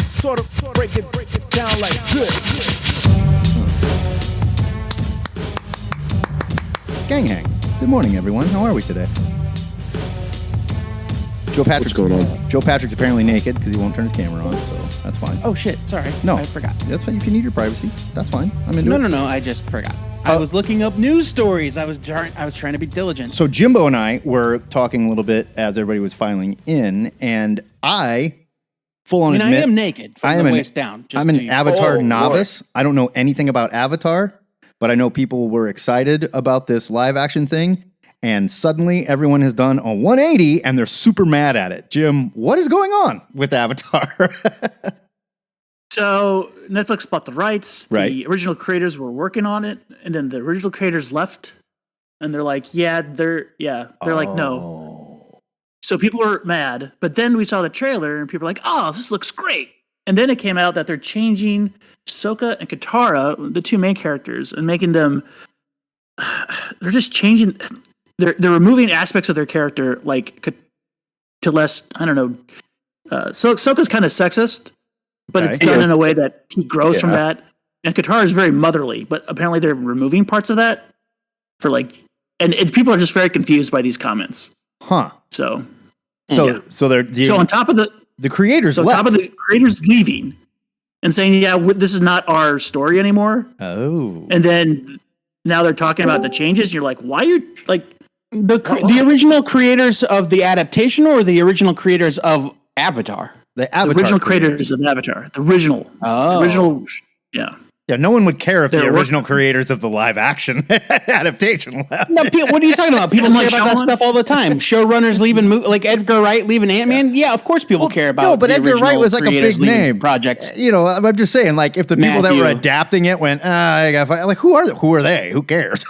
Sort of break it down like this. Gang Hang. Good morning, everyone. How are we today? Joe Patrick's going on? Joe Patrick's apparently naked because he won't turn his camera on, so that's fine. Oh shit! Sorry, No, I forgot. That's fine. If you need your privacy, that's fine. I'm into it. No. I just forgot. I was looking up news stories. I was trying to be diligent. So Jimbo and I were talking a little bit as everybody was filing in, and I I am naked from the waist down. I'm an Avatar novice. Lord. I don't know anything about Avatar, but I know people were excited about this live action thing, and suddenly everyone has done a 180 and they're super mad at it. Jim, what is going on with Avatar? So Netflix bought the rights. Right. The original creators were working on it, and then the original creators left, and they're like, they're like, no. So people were mad, but then we saw the trailer, and people were like, oh, this looks great. And then it came out that they're changing Sokka and Katara, the two main characters, and making them. They're just changing. They're removing aspects of their character, like to less. I don't know. So Sokka's kind of sexist, but it's done in a way that he grows from that. And Katara is very motherly, but apparently they're removing parts of that for and people are just very confused by these comments. Huh. So they're so on top of the creators left. On top of the creators leaving and saying, this is not our story anymore. Oh. And then now they're talking about the changes. And you're like, why are you like the original creators of the adaptation or the original creators of Avatar? The original creators of Avatar. The original. Oh. The original. Yeah. Yeah, no one would care if the original creators of the live action adaptation left. No, what are you talking about? People care about that stuff all the time. Showrunners leaving, like Edgar Wright leaving Ant-Man. Yeah, of course people care about. No, but Edgar Wright was like a big name project. You know, I'm just saying, like if the people that were adapting it went, I got like who are they? Who cares?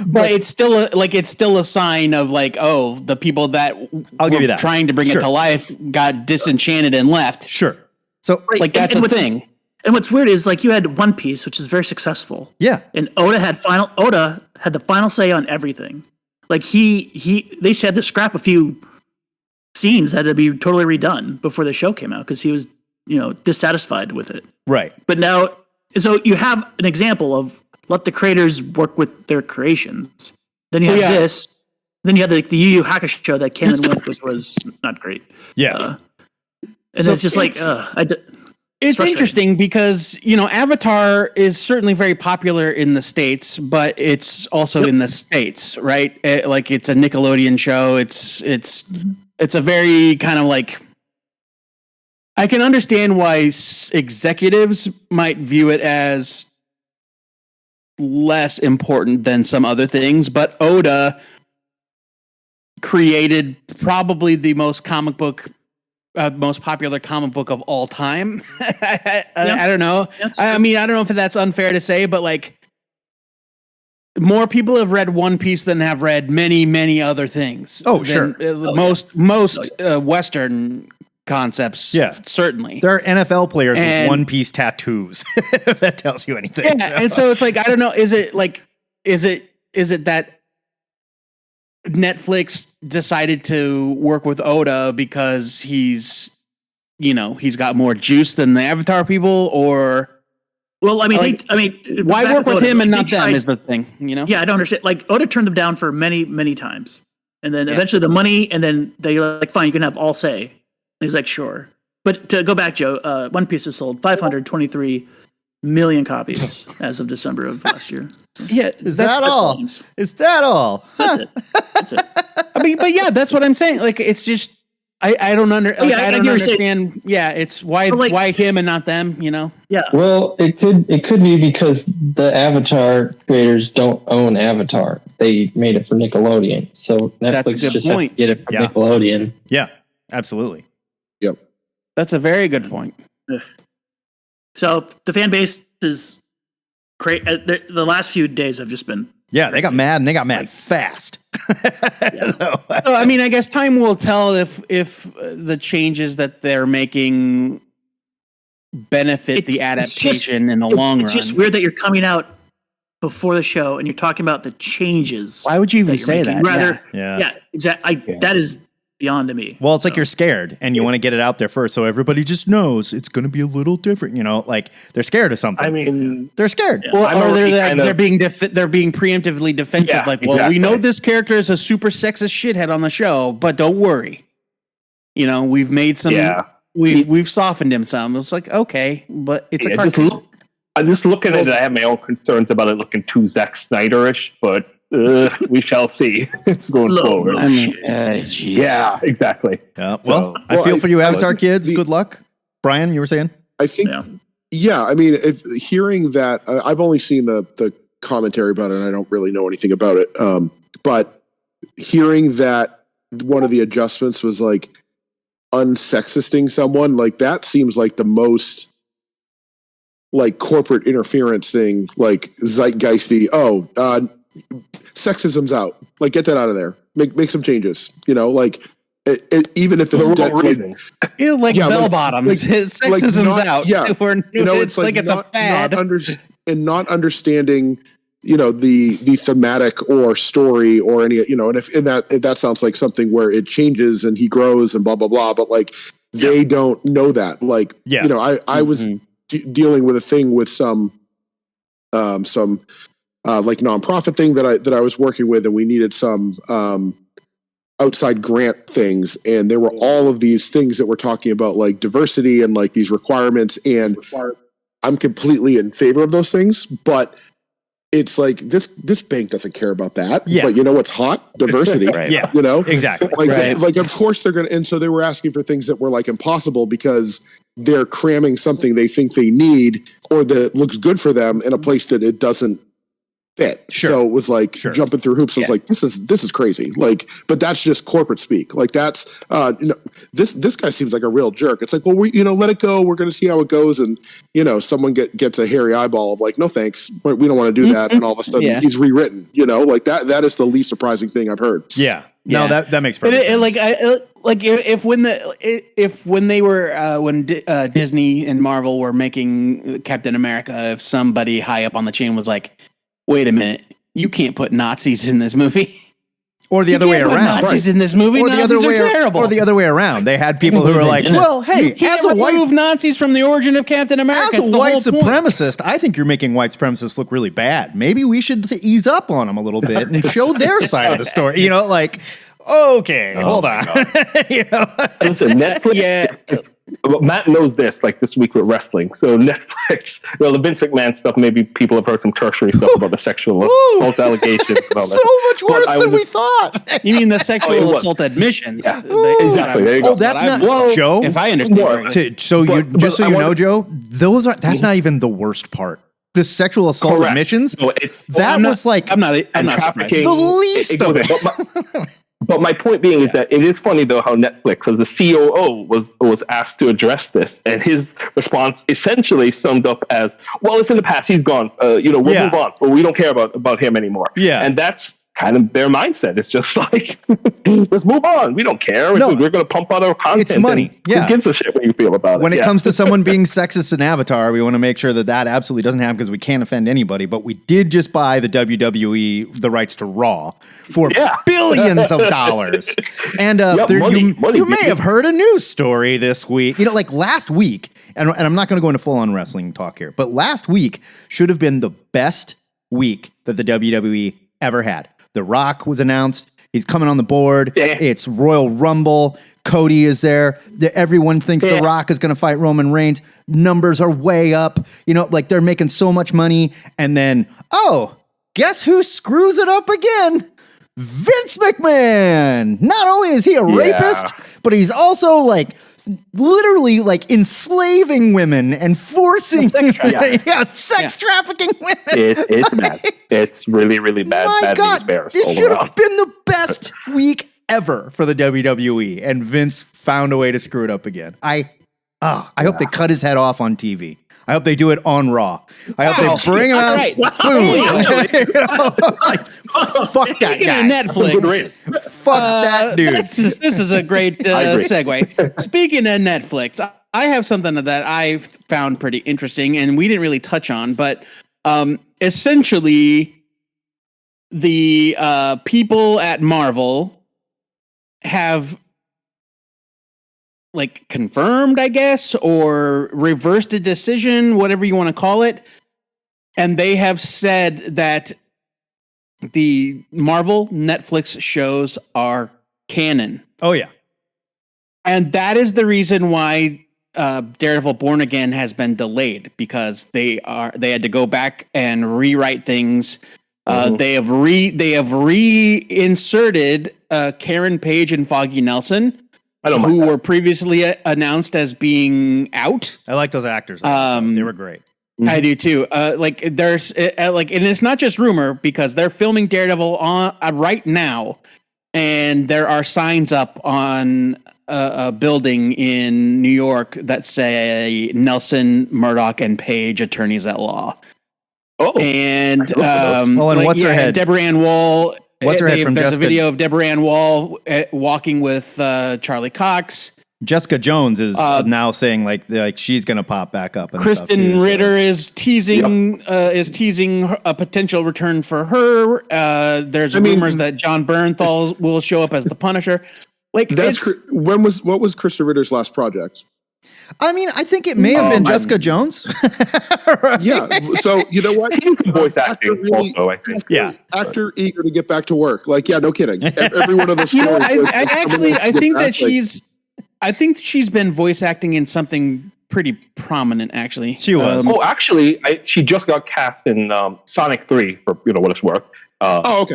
But it's still a sign of like, oh, the people that I'll give you that trying to bring it to life got disenchanted and left. Sure. So like that's a thing. And what's weird is like you had One Piece, which is very successful. Yeah. And Oda had the final say on everything. Like they had to scrap a few scenes that had to be totally redone before the show came out because he was, dissatisfied with it. Right. But now, so you have an example of let the creators work with their creations. Then you have this. Then you have the Yu Yu Hakusho that came and went, which was not great. Yeah. And so it's just it's interesting because, Avatar is certainly very popular in the States, but it's also in the States, right? It's a Nickelodeon show. It's a very kind of like, I can understand why executives might view it as less important than some other things, but Oda created probably the most popular comic book of all time. I don't know. I mean, I don't know if that's unfair to say, but like more people have read One Piece than have read many, many other things. Oh, sure. Most Western concepts. Yeah, certainly. There are NFL players with One Piece tattoos. If that tells you anything. Yeah. And so it's like, I don't know. Is it that Netflix decided to work with Oda because he's got more juice than the Avatar people, or well, I mean, why work with him and not them is the thing, Yeah, I don't understand. Like Oda turned them down for many, many times, and then eventually the money, and then they're like, fine, you can have all say. And he's like, sure. But to go back, Joe, One Piece has sold 523 million copies as of December of last year. So is that all? Is that all? That's it. I mean, but yeah, that's what I'm saying. Like, it's just I don't understand. Yeah, it's why him and not them. Yeah. Well, it could be because the Avatar creators don't own Avatar. They made it for Nickelodeon, so Netflix just has to get it for Nickelodeon. Yeah, absolutely. Yep, that's a very good point. So the fan base is great. The last few days have just been. Yeah, they got mad and they got mad fast. So, I mean, I guess time will tell if the changes that they're making benefit the adaptation in the long run. It's just weird that you're coming out before the show and you're talking about the changes. Why would you even say that? Exactly. That is beyond to me. Well, it's like you're scared and you want to get it out there first, so everybody just knows it's going to be a little different. Like they're scared of something. I mean, they're scared. Well, or they're being preemptively defensive. Yeah, like, well, we know this character is a super sexist shithead on the show, but don't worry. We've made some. Yeah. We've softened him some. It's like, okay, but it's a cartoon. I'm just looking at it. I have my own concerns about it looking too Zack Snyder-ish, but we shall see. It's going forward. I mean, yeah, exactly. Well, I feel for you, Avatar kids. Good luck. Brian, you were saying? I think, I mean, if hearing that, I've only seen the commentary about it, and I don't really know anything about it. But hearing that one of the adjustments was like unsexisting someone, like that seems like the most like corporate interference thing, like zeitgeisty. Sexism's out. Like, get that out of there. Make some changes. Like even if it's like bell bottoms. Sexism's out. Yeah, it's like it's a fad. Not understanding, the thematic or story or any, and if that sounds like something where it changes and he grows and blah blah blah, but like they don't know that. Like, I was dealing with a thing with some like nonprofit thing that I was working with, and we needed some outside grant things, and there were all of these things that we're talking about, like diversity and like these requirements, and I'm completely in favor of those things, but it's like this bank doesn't care about that. Yeah. But you know what's hot? Diversity. Right. Yeah. Exactly. Like of course they're gonna, and so they were asking for things that were like impossible because they're cramming something they think they need or that looks good for them in a place that it doesn't fit. Sure. So it was like jumping through hoops. I was like, this is crazy. Like, but that's just corporate speak. Like that's, this guy seems like a real jerk. It's like, well, we, let it go. We're going to see how it goes. And, someone gets a hairy eyeball of like, no, thanks. We don't want to do that. And all of a sudden he's rewritten, like that is the least surprising thing I've heard. Yeah. No, that makes perfect sense. When Disney and Marvel were making Captain America, if somebody high up on the chain was like, wait a minute, you can't put Nazis in this movie. Or the other way around. Nazis in this movie. Nazis are terrible. Or the other way around. They had people who were like, well, hey, as a remove Nazis from the origin of Captain America. As a white supremacist, I think you're making white supremacists look really bad. Maybe we should ease up on them a little bit and show their side of the story. Okay, hold on. Listen, Netflix. Well, Matt knows this, like this week with wrestling. So Netflix, the Vince McMahon stuff, maybe people have heard some tertiary stuff about the sexual assault allegations. So much worse than we thought. You mean the sexual assault admissions? Yeah. Exactly. There you go. That's not, Joe. If I understand. So you know, Joe, that's not even the worst part. The sexual assault admissions. No, I'm not surprised. The least of it. But my point being is that it is funny though how Netflix, because the COO was asked to address this, and his response essentially summed up as, "Well, it's in the past. He's gone. We'll move on, or we don't care about him anymore." Yeah, and that's kind of their mindset. It's just like, let's move on. We don't care. We're going to pump out our content. It's money. Who gives a shit what you feel about it? When it comes to someone being sexist in Avatar, we want to make sure that absolutely doesn't happen because we can't offend anybody. But we did just buy the WWE the rights to Raw for billions of dollars. And you may have heard a news story this week. Like last week, and I'm not going to go into full-on wrestling talk here, but last week should have been the best week that the WWE ever had. The Rock was announced. He's coming on the board. Yeah. It's Royal Rumble. Cody is there. Everyone thinks The Rock is going to fight Roman Reigns. Numbers are way up. Like they're making so much money. And then, guess who screws it up again? Vince McMahon. Not only is he a rapist, but he's also like literally like enslaving women and forcing sex trafficking women. It's bad. It's really, really bad. My God, it should have been the best week ever for the WWE, and Vince found a way to screw it up again. I hope they cut his head off on TV. I hope they do it on Raw. I hope they bring him out. Fuck that guy. Netflix. Fuck that dude. This is a great segue. Speaking of Netflix, I have something that I found pretty interesting, and we didn't really touch on, but essentially, the people at Marvel have like confirmed, I guess, or reversed a decision, whatever you want to call it. And they have said that the Marvel Netflix shows are canon. Oh yeah. And that is the reason why Daredevil Born Again has been delayed, because they had to go back and rewrite things. They have reinserted Karen Page and Foggy Nelson, who were previously announced as being out. I like those actors. They were great. I do too. Like there's and it's not just rumor, because they're filming Daredevil on right now, and there are signs up on a building in New York that say Nelson, Murdoch, and Page, attorneys at law. Oh, and and what's her head? Deborah Ann Wall. What's her head from There's Jessica? a video of Deborah Ann Wall walking with Charlie Cox. Jessica Jones is now saying like she's going to pop back up. And Kristen stuff too, Ritter is teasing a potential return for her. There's rumors that John Bernthal will show up as the Punisher. Like what was Kristen Ritter's last project? I mean, I think it may have been Jessica Jones. Right? Yeah. So you know what? Voice acting also, I think. Yeah. Actor eager to get back to work. Like, yeah, no kidding. Every one of those stories. I think she's been voice acting in something pretty prominent, actually. She was. She just got cast in Sonic 3 for what it's worth. Okay.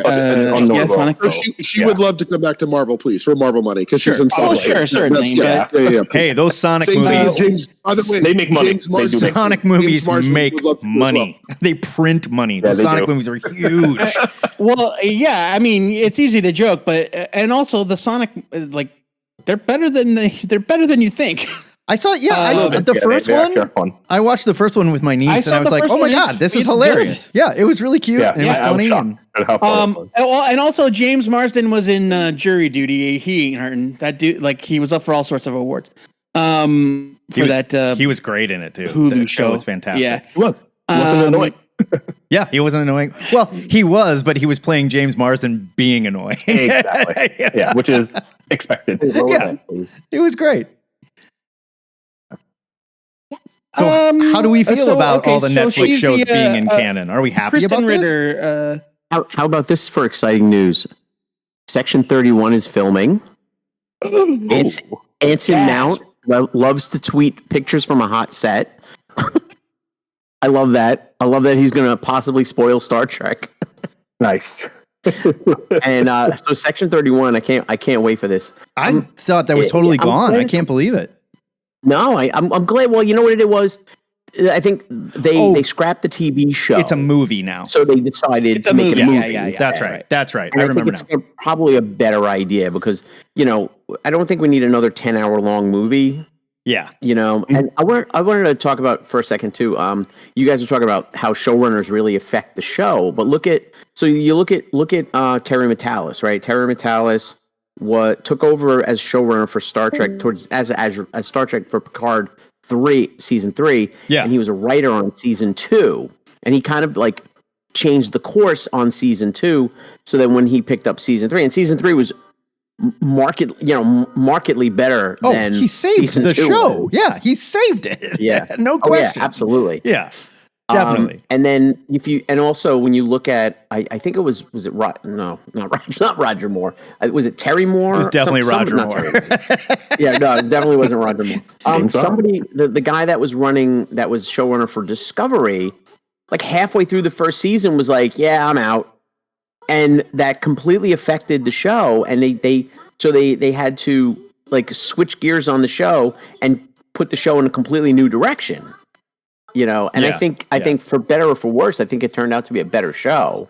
Sonic. So she would love to come back to Marvel, please, for Marvel money, because she's in Sonic. Oh, sure, certainly. Yeah. Hey, those Sonic movies. By the way, they make money. Sonic movies make money. Well. They print money. The Sonic movies are huge. Well, yeah, I mean, it's easy to joke, but and also the Sonic, like, they're better than you think. I saw, the first one. I watched the first one with my niece, and I was like, "Oh my god, this is hilarious!" Good. Yeah, it was really cute. And it was funny. And also James Marsden was in Jury Duty. He ain't hurting. That dude, like, he was up for all sorts of awards. He was great in it too. The show was fantastic. Yeah, he was. Wasn't annoying. Yeah, he wasn't annoying. Well, he was, but he was playing James Marsden being annoying. Exactly. Yeah, which is expected. Yeah, it was great. So how do we feel about all the Netflix shows being in canon? Are we happy Kristen about Ritter, this? How about this for exciting news? Section 31 is filming. Anson Mount loves to tweet pictures from a hot set. I love that. I love that he's going to possibly spoil Star Trek. Nice. And so Section 31, I can't wait for this. I thought that was totally gone. I can't believe it. No, I'm glad. Well, you know what it was? I think they scrapped the TV show. It's a movie now. So they decided to make it a movie. Yeah. That's right. That's right. And I remember think it's probably a better idea because, I don't think we need another 10-hour long movie. Yeah. And I wanted to talk about for a second too. You guys are talking about how showrunners really affect the show, but look at Terry Matalas, right? Terry Matalas took over as showrunner for Star Trek as Star Trek for Picard season 3. Yeah. And he was a writer on season 2, and he kind of like changed the course on season 2 so that when he picked up season 3, and season 3 was markedly better than he saved the show. Yeah, he saved it. Yeah. No question. Yeah, absolutely. Yeah. Definitely. And then also when you look at, I think it was it not Roger Moore. Was it Terry Moore? It was definitely Roger Moore. Yeah, no, it definitely wasn't Roger Moore. Somebody, the guy that was showrunner for Discovery, like halfway through the first season was like, yeah, I'm out. And that completely affected the show. And they had to like switch gears on the show and put the show in a completely new direction. I think for better or for worse, I think it turned out to be a better show.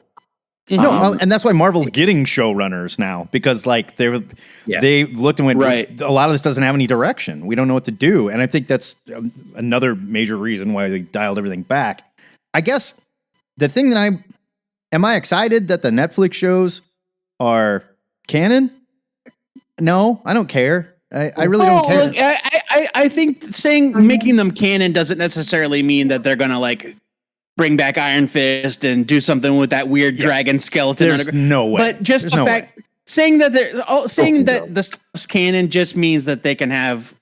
No, and that's why Marvel's getting showrunners now because like they looked and went, right, a lot of this doesn't have any direction. We don't know what to do. And I think that's another major reason why they dialed everything back. I guess the thing that am I excited that the Netflix shows are canon? No, I don't care. I really don't care. Look, I think making them canon doesn't necessarily mean that they're gonna like bring back Iron Fist and do something with that weird dragon skeleton. There's no way. But just saying that the stuff's canon just means that they can have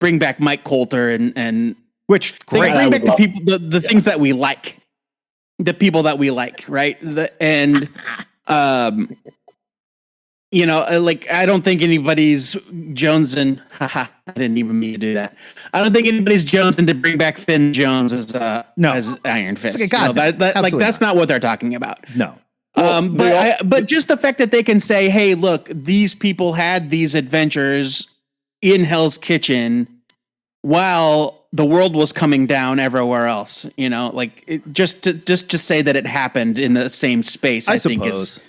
bring back Mike Coulter and which great. Bring back the people, the things that we like, the people that we like, right? You know, like I don't think anybody's jonesing. Haha, I didn't even mean to do that. I don't think anybody's jonesing to bring back Finn Jones as Iron Fist. God, that's not what they're talking about. No. But just the fact that they can say, "Hey, look, these people had these adventures in Hell's Kitchen while the world was coming down everywhere else." You know, like just to say that it happened in the same space. I think suppose.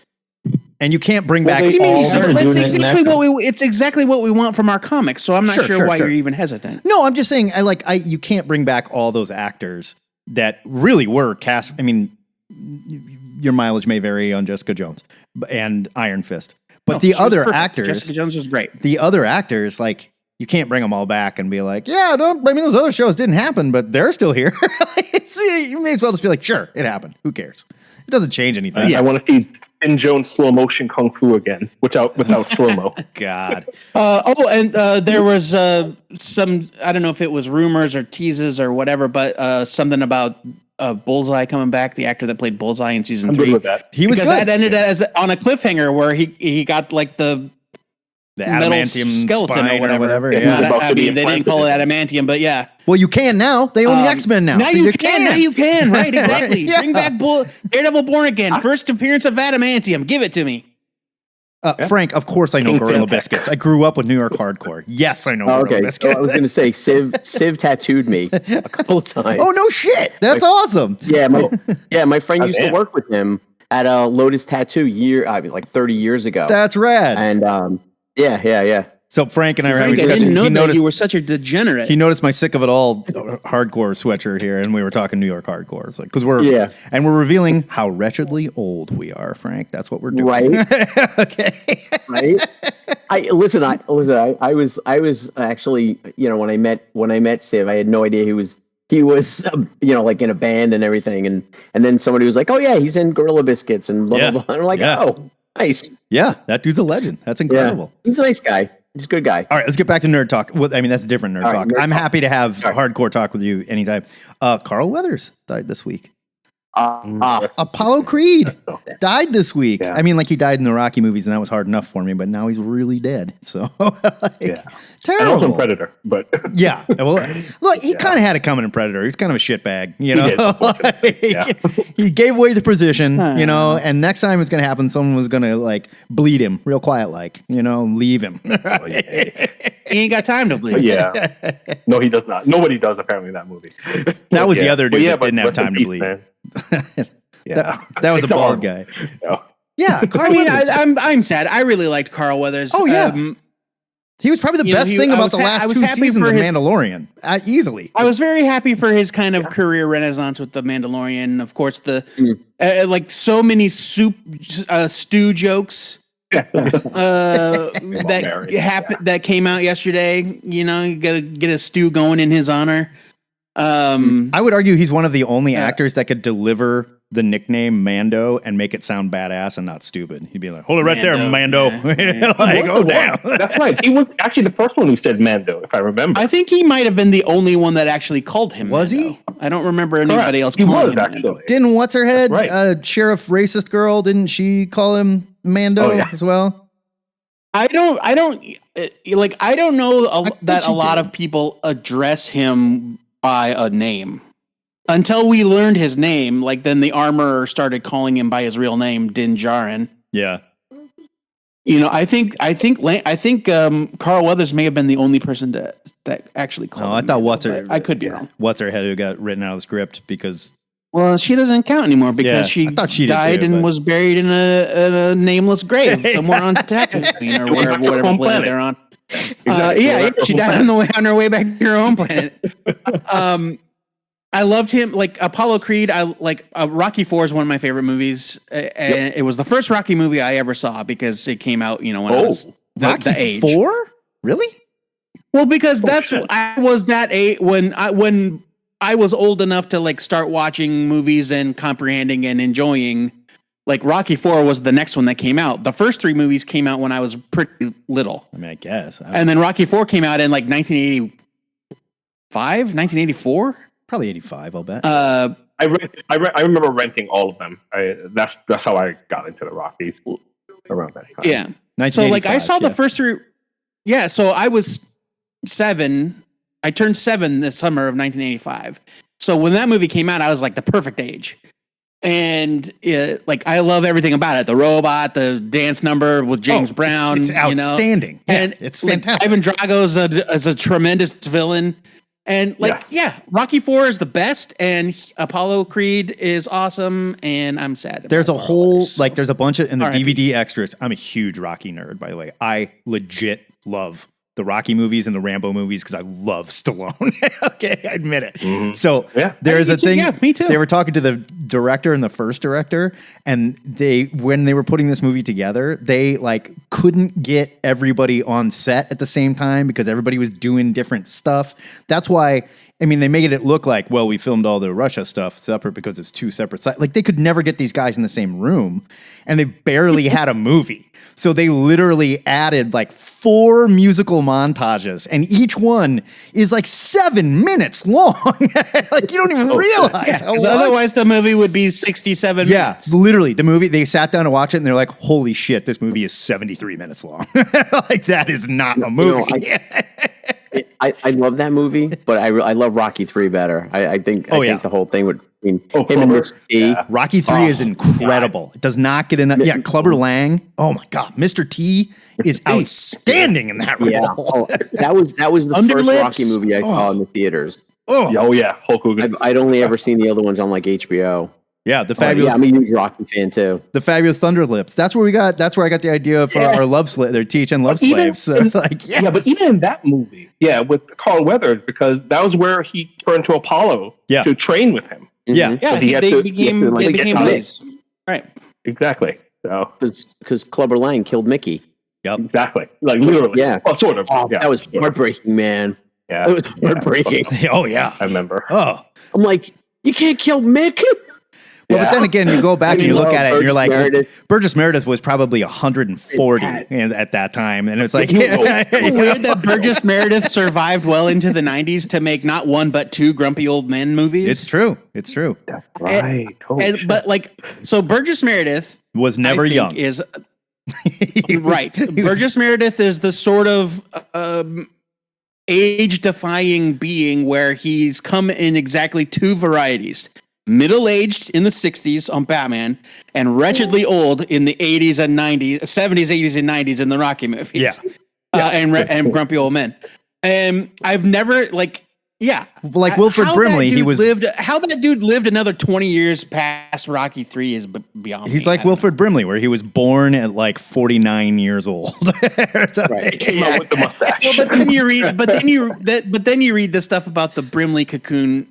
And you can't bring back all. It's exactly what we want from our comics. So I'm not sure why you're even hesitant. No, I'm just saying. You can't bring back all those actors that really were cast. I mean, your mileage may vary on Jessica Jones and Iron Fist, but the other actors, Jessica Jones was great. The other actors, like you can't bring them all back and be like, yeah, those other shows didn't happen, but they're still here. You may as well just be like, sure, it happened. Who cares? It doesn't change anything. I want to see Finn Jones slow motion kung fu again, without slow mo. God. There was some, I don't know if it was rumors or teases or whatever, but something about Bullseye coming back, the actor that played Bullseye in season 3. With that. He was because good. That ended on a cliffhanger where he got like the adamantium skeleton or whatever. Yeah. I mean, they didn't call it adamantium, but yeah. Well, you can now. They own the X-Men now. Now you can. Right, exactly. Yeah. Bring back Daredevil Born Again. First appearance of adamantium. Give it to me. Frank, of course I know Gorilla Biscuits. I grew up with New York hardcore. Yes, I know Gorilla Biscuits. I was going to say, Civ tattooed me a couple of times. Oh, no shit. That's awesome. Yeah, my friend used to work with him at a Lotus Tattoo like 30 years ago. That's rad. And yeah. So Frank and I were having I a discussion. didn't know He that noticed you were such a degenerate. He noticed my sick of it all hardcore sweatshirt here, and we were talking New York hardcore. It's like because we're revealing how wretchedly old we are, Frank. That's what we're doing, right? Okay, right. I was actually, when I met Civ, I had no idea he was like in a band and everything, and then somebody was like, oh yeah, he's in Gorilla Biscuits and blah blah blah. And I'm like, oh, nice. Yeah, that dude's a legend. That's incredible. Yeah. He's a nice guy. He's a good guy. All right, let's get back to nerd talk. Well, I mean, that's a different nerd talk. I'm happy to have hardcore talk with you anytime. Carl Weathers died this week. Apollo Creed died this week. Yeah. I mean, like he died in the Rocky movies, and that was hard enough for me. But now he's really dead. So, terrible. And also Predator, but yeah. Well, look, he kind of had it coming in Predator. He's kind of a shitbag, you know. He gave away the position, you know. And next time it's going to happen, someone was going to like bleed him real quiet, like leave him. He ain't got time to bleed. Yeah. No, he does not. Nobody does apparently in that movie. That was the other dude that didn't have time to bleed. That was a bald guy. Yeah, Carl Weathers. I'm sad. I really liked Carl Weathers. Oh yeah, he was probably the best thing about the last 2 seasons of Mandalorian. Easily, I was very happy for his kind of career renaissance with the Mandalorian. Of course, like so many stew jokes. That came out yesterday. You know, you gotta get a stew going in his honor. I would argue he's one of the only actors that could deliver the nickname Mando and make it sound badass and not stupid. He'd be like, hold it right there, Mando. Like, oh, damn. That's right. He was actually the first one who said Mando, if I remember. I think he might have been the only one that actually called him Was Mando. he? I don't remember anybody else calling him actually. Mando. Didn't what's-her-head, Sheriff Racist Girl, didn't she call him Mando as well? I don't know that a lot of people address him by a name. Until we learned his name, like then the armorer started calling him by his real name, Din Djarin. Yeah. You know, I think Carl Weathers may have been the only person that actually called him. I thought I could be wrong. What's her head who got written out of the script because she doesn't count anymore because she died and was buried in a nameless grave somewhere on Tatooine or whatever planet they're on. Exactly. She died on her way back to her home planet. I loved him, like Apollo Creed. I like Rocky IV is one of my favorite movies, and it was the first Rocky movie I ever saw because it came out, when I was the age. Rocky IV? Really? Well, because I was that age when I was old enough to like start watching movies and comprehending and enjoying. Like Rocky IV was the next one that came out. The first 3 movies came out when I was pretty little. I mean, I guess. And then Rocky IV came out in like 1980. 1984? Probably 85, I'll bet. I remember renting all of them. That's how I got into the Rockies around that time. Yeah. So like I saw the first three. Yeah. So I was 7. I turned 7 this summer of 1985. So when that movie came out, I was like the perfect age. And like I love everything about it. The robot, the dance number with James Brown. It's outstanding. You know? And it's fantastic. Ivan Drago is a tremendous villain. And Rocky IV is the best, and Apollo Creed is awesome, and I'm sad. There's a whole there's a bunch of in the DVD extras. I'm a huge Rocky nerd, by the way. I legit love the Rocky movies and the Rambo movies because I love Stallone. Okay, I admit it. Mm-hmm. So there's a thing. Yeah, me too. They were talking to the director and the first director, and when they were putting this movie together, they couldn't get everybody on set at the same time because everybody was doing different stuff. That's why. I mean, they made it look like, well, we filmed all the Russia stuff separate because it's 2 separate sites. Like, they could never get these guys in the same room, and they barely had a movie. So they literally added 4 musical montages, and each one is 7 minutes long. You don't even realize how long. Otherwise, the movie would be 67 minutes. Yeah, literally. The movie, they sat down to watch it, and they're like, holy shit, this movie is 73 minutes long. That is not a movie. I love that movie, but I love Rocky 3 better. I think the whole thing would him and Mr. T. Rocky 3 is incredible. God. It does not get enough. Yeah, Clubber Lang. Oh my God, Mr. T is outstanding in that role. Yeah. That was the first Rocky movie I saw in the theaters. Oh yeah, Hulk Hogan. I'd only ever seen the other ones on HBO. Yeah, the fabulous. I'm a huge Rocky fan too. The fabulous Thunderlips. That's where I got the idea of our love slave. Their THN love slaves. So it's yes. Yeah, but even in that movie, with Carl Weathers, because that was where he turned to Apollo to train with him. Yeah, they became buddies. Right. Exactly. So because Clubber Lang killed Mickey. Yep. Exactly. Literally. Yeah. Oh, sort of. That was heartbreaking, man. Yeah. It was heartbreaking. Oh yeah. I remember. Oh. I'm like, you can't kill Mick. Well, but then again, you go back and you look at it, and you're like, Burgess Meredith was probably 140 at that time, and it's like, it's weird that Burgess Meredith survived well into the 90s to make not 1 but 2 grumpy old men movies. It's true. It's true. That's right. So Burgess Meredith was never young. Is right. Burgess Meredith is the sort of age-defying being where he's come in exactly 2 varieties. Middle-aged in the 60s on Batman and wretchedly old in the 80s and 90s, 70s, 80s, and 90s in the Rocky movies. Yeah. And grumpy old men. And I've never Wilford Brimley, how that dude lived another 20 years past Rocky 3 is beyond me. He's like Wilford Brimley, where he was born at 49 years old. Right. Came out with the mustache. Well, but then you read the stuff about the Brimley cocoon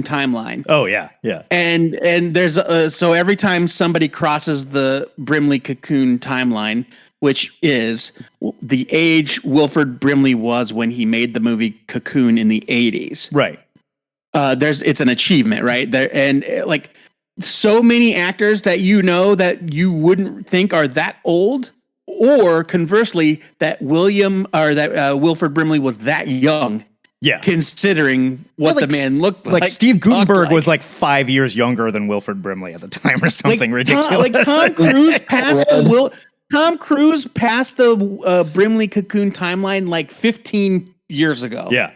timeline. Oh yeah, yeah. And there's so every time somebody crosses the Brimley cocoon timeline, which is the age Wilford Brimley was when he made the movie Cocoon in the 80s. Right. It's an achievement, right? There and so many actors that that you wouldn't think are that old, or conversely that Wilford Brimley was that young. Yeah, considering what the man looked like. Steve Guttenberg was 5 years younger than Wilford Brimley at the time, or something ridiculous. Tom Cruise passed the Brimley Cocoon timeline 15 years ago. Yeah,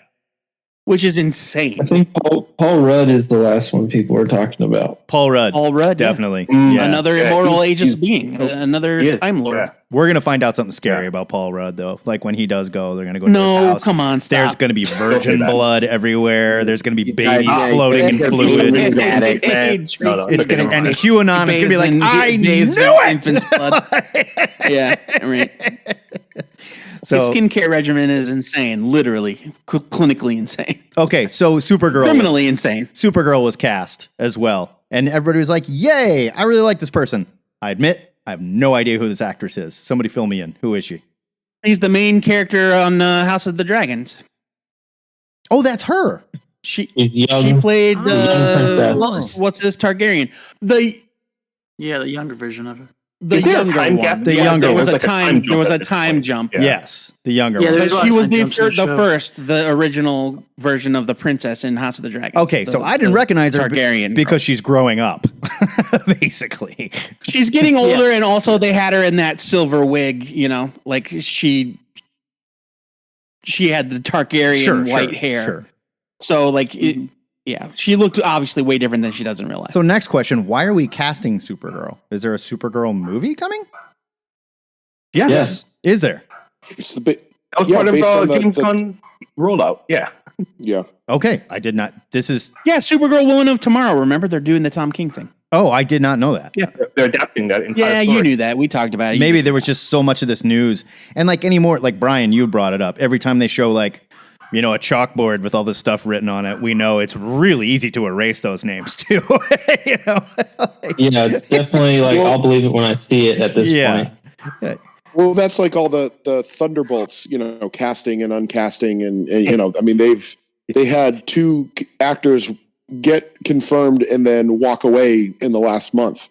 which is insane. I think Paul Rudd is the last one people were talking about. Paul Rudd, definitely. Yeah. Another immortal aegis being, another Time Lord. Yeah. We're going to find out something scary about Paul Rudd, though. When he does go, they're going to go to his house. Come on, stop. There's going to be virgin blood everywhere. There's going to be babies floating in fluid. And QAnon is going to be like, I knew it! Yeah, right. So, his skincare regimen is insane, literally, clinically insane. Okay, so Supergirl. Criminally insane. Supergirl was cast as well. And everybody was like, yay, I really like this person. I admit, I have no idea who this actress is. Somebody fill me in. Who is she? He's the main character on House of the Dragons. Oh, that's her. She played what's this Targaryen? The younger version of her. The younger one. The younger there was one. There was a time jump. Yeah. Yes, the younger Yeah, one. But she was the show. first, the original version of the princess in House of the Dragons. Okay, so I didn't recognize her Targaryen because she's growing up, basically. She's getting older, and also they had her in that silver wig. You know, like she had the Targaryen white hair. Sure. So like. She looked obviously way different than she does in real life. So next question, why are we casting Supergirl? Is there a Supergirl movie coming? Yeah. Yes. Is there? It's the big. That was part of James Gunn rollout. Yeah. Yeah. Okay, I did not. This is Supergirl Woman of Tomorrow. Remember, they're doing the Tom King thing. Oh, I did not know that. Yeah, they're adapting that entire story. You knew that. We talked about it. Maybe there was just so much of this news, and like anymore, like Brian, you brought it up. Every time they show like, you know, a chalkboard with all this stuff written on it, we know it's really easy to erase those names too. You know? Yeah, it's definitely like I'll believe it when I see it at this point. Well, that's like all the Thunderbolts, you know, casting and uncasting, and you know, I mean, they had 2 actors get confirmed and then walk away in the last month,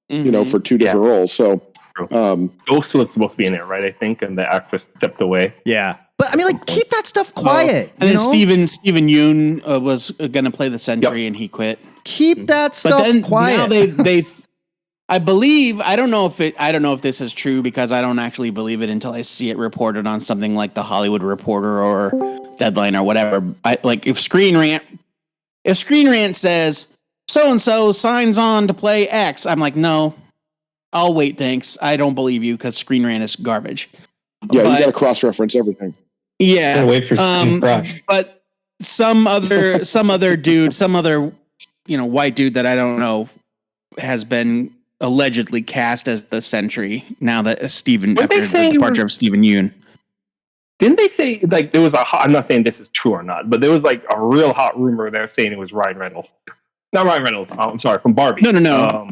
you know, for 2 different roles. So Ghost was supposed to be in there, right? I think, and the actress stepped away. Yeah. But I mean, like, keep that stuff quiet. And then Steven Yeun was going to play the Sentry, and he quit. Keep that stuff quiet. Now they I believe, I don't know if this is true because I don't actually believe it until I see it reported on something like the Hollywood Reporter or Deadline or whatever. If Screen Rant says so and so signs on to play X, I'm like, no, I'll wait. Thanks. I don't believe you because Screen Rant is garbage. Yeah, you got to cross-reference everything. Yeah, wait for Crush. But some other dude, white dude that I don't know, has been allegedly cast as the Sentry now that after the departure of Steven Yeun. Didn't they say like there was I'm not saying this is true or not, but there was like a real hot rumor there saying it was Ryan Reynolds. Not Ryan Reynolds. I'm sorry, from Barbie. No.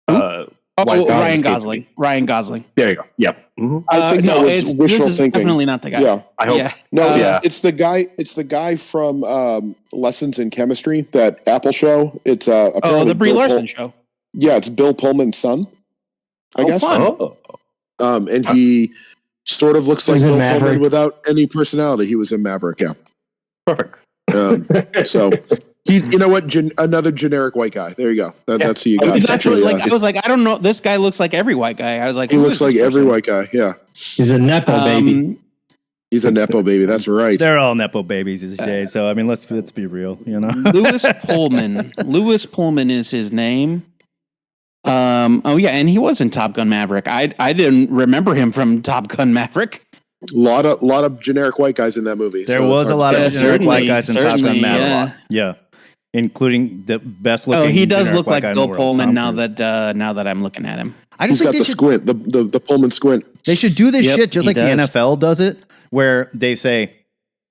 Ryan Gosling. Ryan Gosling. There you go. Yep. Mm-hmm. I think that was wishful thinking. Definitely not the guy. Yeah, I hope. Yeah. No, it's the guy. It's the guy from Lessons in Chemistry, that Apple show. It's the Brie Larson show. Yeah, it's Bill Pullman's son. I guess. Fun. And he sort of looks like Bill Pullman without any personality. He was in Maverick. Yeah. Perfect. So. You know what? Another generic white guy. There you go. That's who you got. I was like, I don't know. This guy looks like every white guy. I was like, he looks like every white guy. Yeah, he's a nepo baby. He's a nepo baby. That's right. They're all nepo babies these days. So I mean, let's be real. You know, Lewis Pullman. Lewis Pullman is his name. And he was in Top Gun Maverick. I didn't remember him from Top Gun Maverick. A lot of generic white guys in that movie. There was a lot of generic white guys in Top Gun Maverick. Yeah. Including the best looking. Oh, he does look like Bill Pullman now that I'm looking at him. I just got the squint, the Pullman squint. They should do this shit just like the NFL does it, where they say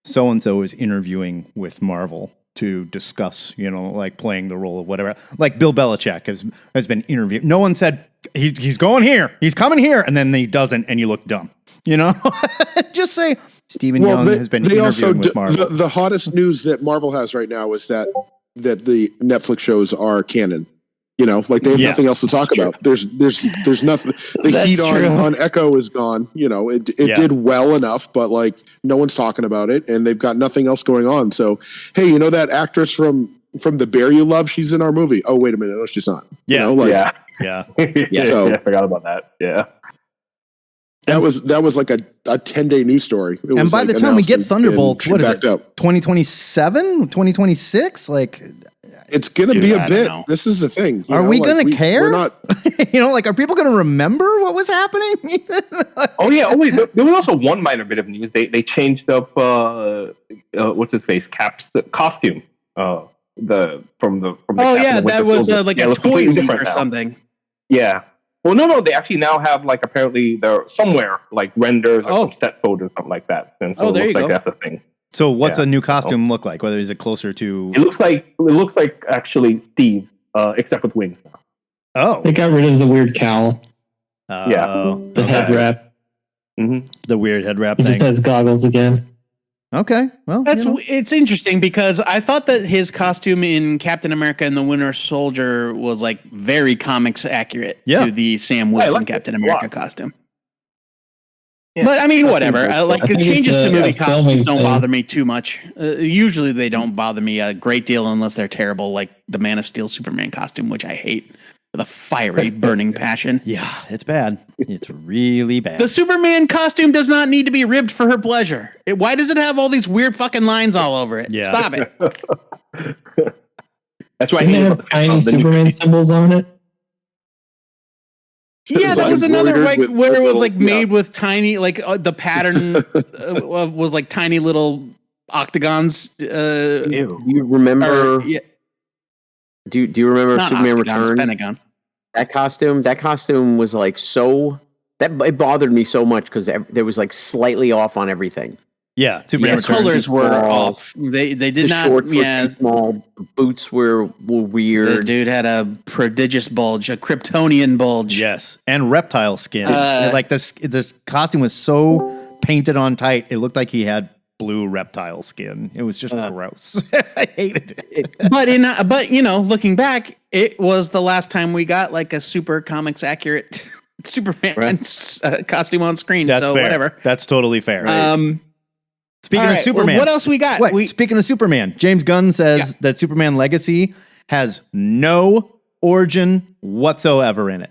so and so is interviewing with Marvel to discuss, like playing the role of whatever. Like Bill Belichick has been interviewed. No one said he's going here, he's coming here, and then he doesn't, and you look dumb. Just say Steven Yeun has been interviewing with Marvel. The hottest news that Marvel has right now is that the Netflix shows are canon. Like they have nothing else to talk about. There's nothing. The heat on Echo is gone. It did well enough, but like no one's talking about it, and they've got nothing else going on. So hey, that actress from The Bear You Love, she's in our movie. Oh wait a minute, no, she's not. Yeah, yeah. So I forgot about that. Yeah. That was like a 10-day news story. And by the time we get Thunderbolts, what is it? 2027, 2026? Like, it's going to be a bit. This is the thing. Are we going to care? We're not. Are people going to remember what was happening? Oh yeah. Oh wait, there was also one minor bit of news. They changed up what's his face? Cap's costume. From the. That was like a toy leak or something. Yeah. Well, no. They actually now have apparently they're somewhere renders or some set photos, something like that. And so there you go. That's a thing. So what's a new costume look like? Whether is it closer to? It looks like actually Steve, except with wings now. Oh, they got rid of the weird cowl. Yeah, the head wrap. Mm-hmm. The weird head wrap He thing. just has goggles again. Okay, well, it's interesting because I thought that his costume in Captain America and the Winter Soldier was like very comics accurate to the Sam Wilson Captain America costume. Yeah. But I mean, whatever. Changes to movie costumes don't bother me too much. Usually, they don't bother me a great deal unless they're terrible, like the Man of Steel Superman costume, which I hate. The fiery, burning passion. Yeah, it's bad. It's really bad. The Superman costume does not need to be ribbed for her pleasure. Why does it have all these weird fucking lines all over it? Yeah. Stop it. That's why he has tiny Superman symbols on it. Yeah, that was another where it was like made with tiny, like the pattern was like tiny little octagons. You remember? Do you remember Not Superman octagons, Return? Pentagon. That costume was like it bothered me so much because there was like slightly off on everything. Yeah, Superman Return. Colors were off. They did not. Shorts were small. Boots were weird. The dude had a prodigious bulge, a Kryptonian bulge. Yes, and reptile skin. Like this costume was so painted on tight, it looked like he had blue reptile skin. It was just gross. I hated it. But looking back, it was the last time we got like a super comics accurate Superman costume on screen. That's so fair. Whatever. That's totally fair. Speaking of right, Superman, what else we got? Speaking of Superman, James Gunn says that Superman Legacy has no origin whatsoever in it.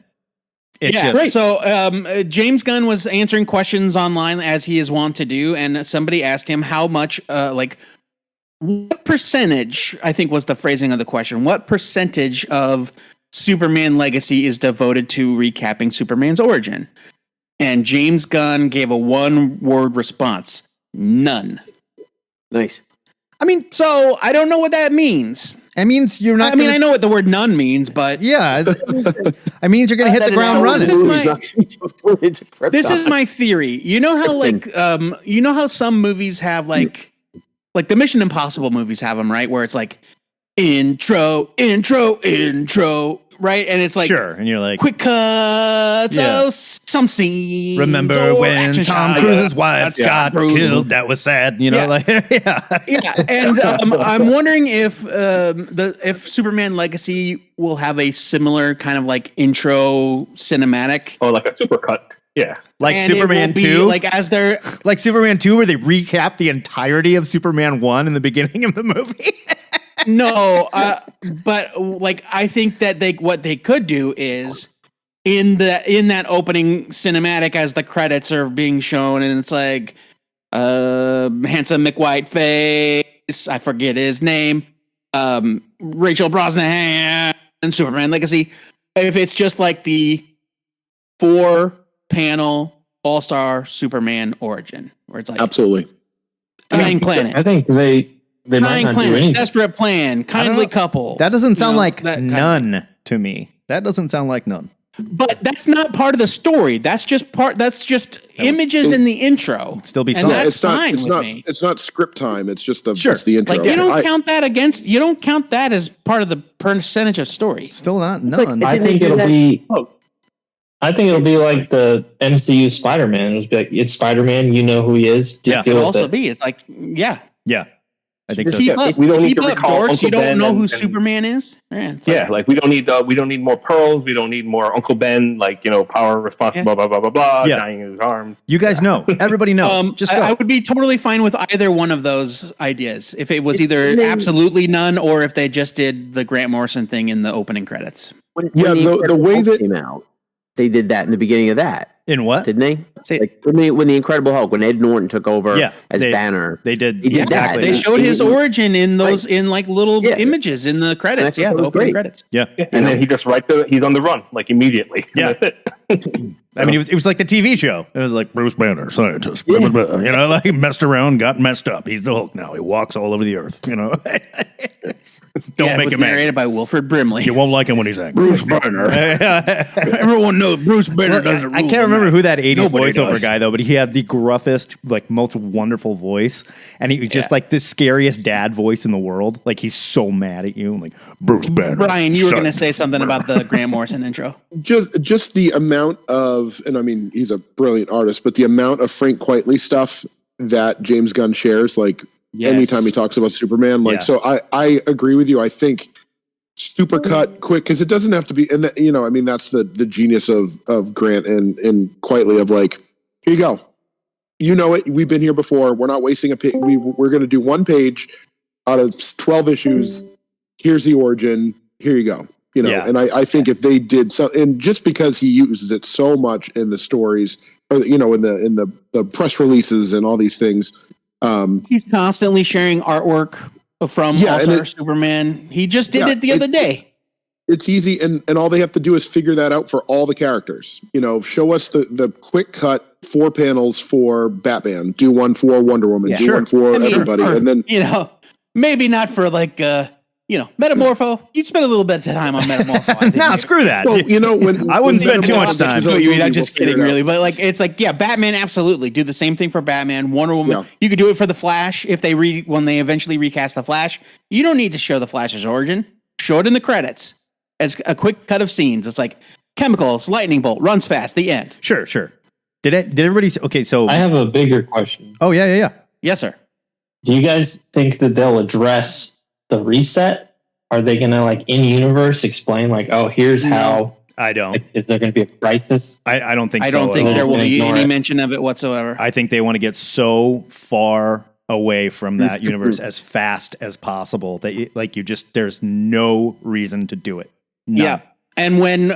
So James Gunn was answering questions online as he is wont to do, and somebody asked him how much, what percentage, I think was the phrasing of the question, what percentage of Superman Legacy is devoted to recapping Superman's origin? And James Gunn gave a one-word response. None. Nice. I mean, so I don't know what that means. It means you're not. I know what the word none means, but yeah, it means you're going to hit the ground running. This is my theory. You know how how some movies have like the Mission Impossible movies have them, right? Where it's like intro, right? And it's like sure, and you're like quick cuts, some scenes. Remember when Tom Cruise's wife got killed? That was sad, And I'm wondering if Superman Legacy will have a similar kind of like intro cinematic, like a supercut. Yeah, like Superman 2, like as they're like Superman 2, where they recap the entirety of Superman 1 in the beginning of the movie. No, but like I think that what they could do is in that opening cinematic as the credits are being shown, and it's like handsome McWhiteface, I forget his name, Rachel Brosnahan, and Superman Legacy. If it's just like the 4-panel all-star Superman origin, where it's like absolutely dying planet. I think they might not do anything. Desperate plan, kindly couple. That doesn't sound like none to me. That doesn't sound like none. But that's not part of the story. That's just images in the intro. It'd still be and something. that's fine with me. It's not script time. It's just it's the intro. Like you don't count that as part of the percentage of story. Still not none. I think it'll be like the MCU Spider-Man. It'll be like, it's Spider-Man. You know who he is. It could also be. It's like yeah. I think so. We don't need to recall dorks. Uncle You don't Ben know who Superman is. Like we don't need more pearls. We don't need more Uncle Ben. Power, responsible, blah blah blah blah. Dying in his arms. You guys know. Everybody knows. Just go. I would be totally fine with either one of those ideas. If it was either absolutely none, or if they just did the Grant Morrison thing in the opening credits. The way that came out, they did that in the beginning of that. In what? Didn't they? Like when the Incredible Hulk, when Ed Norton took over as Banner. They did exactly. They showed his origin in those in like little images in the credits. Yeah, the opening credits. Yeah. And then he just he's on the run, like immediately. Yeah. That's it. I mean, it was like the TV show. It was like Bruce Banner, scientist. Blah, blah, blah. Like he messed around, got messed up. He's the Hulk now. He walks all over the earth. Don't make him narrated by Wilford Brimley. You won't like him when he's angry. Bruce Banner. Everyone knows Bruce Banner doesn't rule. I can't remember who that 80s voiceover guy though, but he had the gruffest, like most wonderful voice, and he was just like the scariest dad voice in the world. Like he's so mad at you, like Bruce Banner. Brian, you were going to say something about the Grant Morrison intro. Just the amount of, and I mean he's a brilliant artist, but the amount of Frank Quitely stuff that James Gunn shares. Like Yes. anytime he talks about Superman, like so, I agree with you. I think super cut quick because it doesn't have to be. And I mean, that's the genius of Grant and Quietly of like, here you go. You know it. We've been here before. We're not wasting a page. We're going to do one page out of 12 issues. Here's the origin. Here you go. And I think if they did so, and just because he uses it so much in the stories, or in the press releases and all these things, he's constantly sharing artwork from All-Star Superman. He just did it the other day. It's easy, and all they have to do is figure that out for all the characters. Show us the quick cut 4 panels for Batman. Do one for Wonder Woman. Do one for everybody, and then maybe not for like. Metamorpho. You'd spend a little bit of time on Metamorpho. No, screw that. Well, when I wouldn't spend too much time. I'm just kidding, really. But like, it's like, Batman, absolutely. Do the same thing for Batman. Wonder Woman. Yeah. You could do it for the Flash if when they eventually recast the Flash. You don't need to show the Flash's origin. Show it in the credits as a quick cut of scenes. It's like chemicals, lightning bolt, runs fast. The end. Sure. Did everybody? Okay, so I have a bigger question. Oh yeah. Yes, sir. Do you guys think that they'll address the reset? Are they going to in universe explain here's how? I don't. Is there going to be a crisis? I don't think so. I don't think there will be any mention of it whatsoever. I think they want to get so far away from that universe as fast as possible that there's no reason to do it. None. Yeah. And when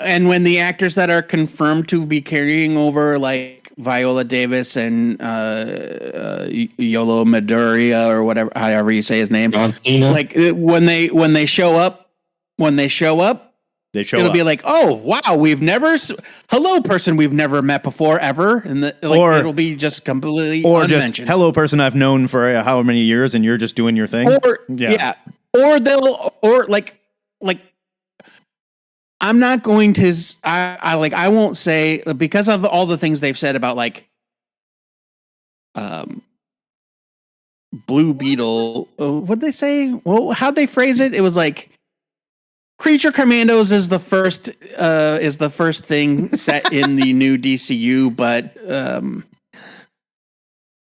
the actors that are confirmed to be carrying over Viola Davis and Yolo Midoriya or whatever, however you say his name, when they show up, it'll be like, oh wow, hello person we've never met before ever, and it'll be just completely unmentioned. Just hello person I've known for how many years, and you're just doing your thing. I'm not going to. I won't say because of all the things they've said about Blue Beetle. What'd they say? Well, how'd they phrase it? It was like Creature Commandos is the first thing set in the new DCU, but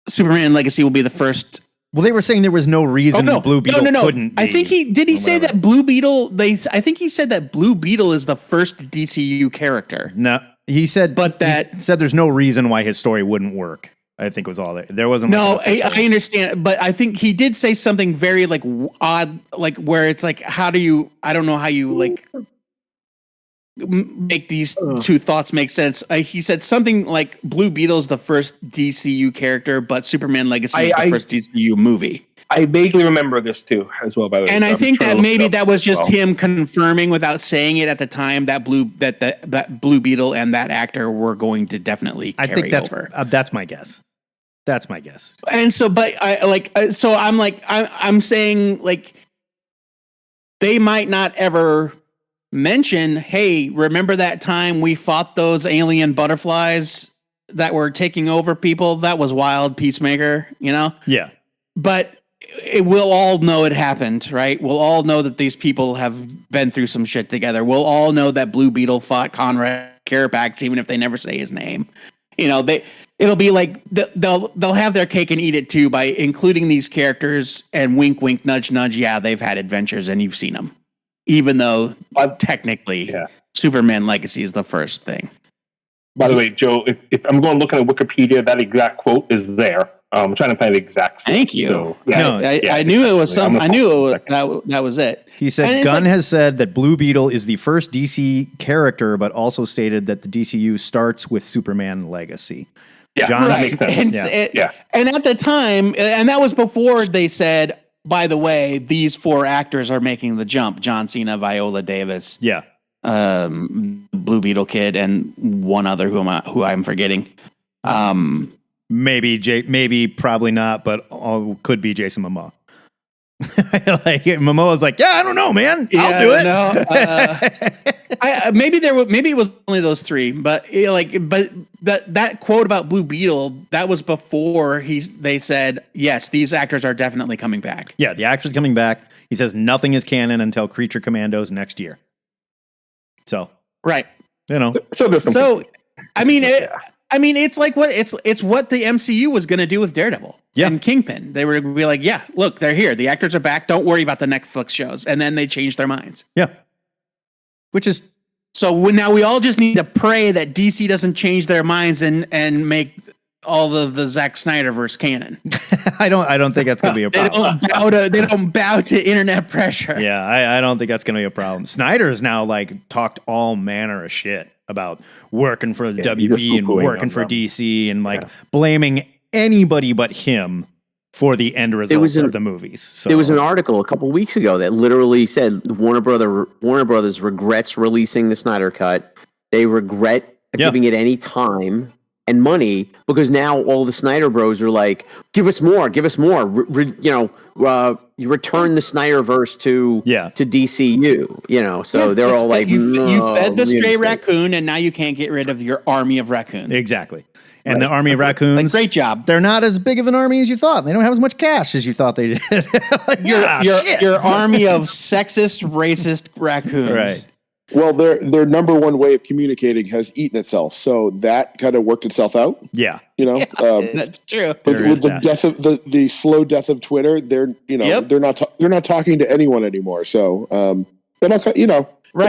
Superman Legacy will be the first. Well, they were saying there was no reason Blue Beetle couldn't be. I think he say that Blue Beetle. I think he said that Blue Beetle is the first DCU character. No, he said, he said there's no reason why his story wouldn't work. I think was all there wasn't. No, I understand, but I think he did say something very odd, where it's how do you? I don't know how you make these two thoughts make sense. He said something like Blue Beetle's the first DCU character, but Superman Legacy is the first DCU movie. I vaguely remember this too, as well. By the way, and I think that maybe that was just him confirming without saying it at the time that Blue Beetle and that actor were going to definitely. I think that's my guess. That's my guess. And so, but I'm saying they might not ever mention, hey, remember that time we fought those alien butterflies that were taking over people? That was wild, Peacemaker, Yeah. But we'll all know it happened, right? We'll all know that these people have been through some shit together. We'll all know that Blue Beetle fought Conrad Carapax, even if they never say his name. It'll be like they'll have their cake and eat it too by including these characters and wink, wink, nudge, nudge. Yeah, they've had adventures and you've seen them. Even though technically Superman Legacy is the first thing. By the way, Joe, if I'm going looking at Wikipedia, that exact quote is there. I'm trying to find the exact. Thank you. So, I knew it was some. I knew that was it. He said Gunn has said that Blue Beetle is the first DC character, but also stated that the DCU starts with Superman Legacy. Yeah, right. And at the time, and that was before they said, by the way, these 4 actors are making the jump: John Cena, Viola Davis, Blue Beetle Kid, and one other who I'm forgetting. Maybe, probably not, but could be Jason Momoa. Momoa's I don't know, man. I'll do it. No, maybe it was only those 3, but that quote about Blue Beetle, that was before they said, yes, these actors are definitely coming back. Yeah, the actor's coming back. He says nothing is canon until Creature Commandos next year. So, right. So I mean, it's what the MCU was going to do with Daredevil. and Kingpin. They were be like, yeah, look, they're here. The actors are back. Don't worry about the Netflix shows. And then they changed their minds. Yeah. Which is so now we all just need to pray that DC doesn't change their minds and make all of the Zack Snyderverse canon. I don't think that's going to be a problem. They don't bow to internet pressure. Yeah, I don't think that's going to be a problem. Snyder's now like talked all manner of shit about working for the WB and working for DC and like blaming anybody but him for the end results of the movies. So there was an article a couple weeks ago that literally said Warner Brothers regrets releasing the Snyder Cut. They regret giving it any time and money because now all the Snyder Bros are like, give us more. You return the Snyderverse to DCU. You know, so they're all like, you fed the stray raccoon, and now you can't get rid of your army of raccoons. Exactly. And the army of raccoons, like, great job. They're not as big of an army as you thought. They don't have as much cash as you thought they did. Like, your army of sexist, racist raccoons. Right. Well, their number one way of communicating has eaten itself, so that kind of worked itself out. Yeah, you know, that's true. But with the death of the slow death of Twitter, they're they're not talking to anyone anymore. So they're not, it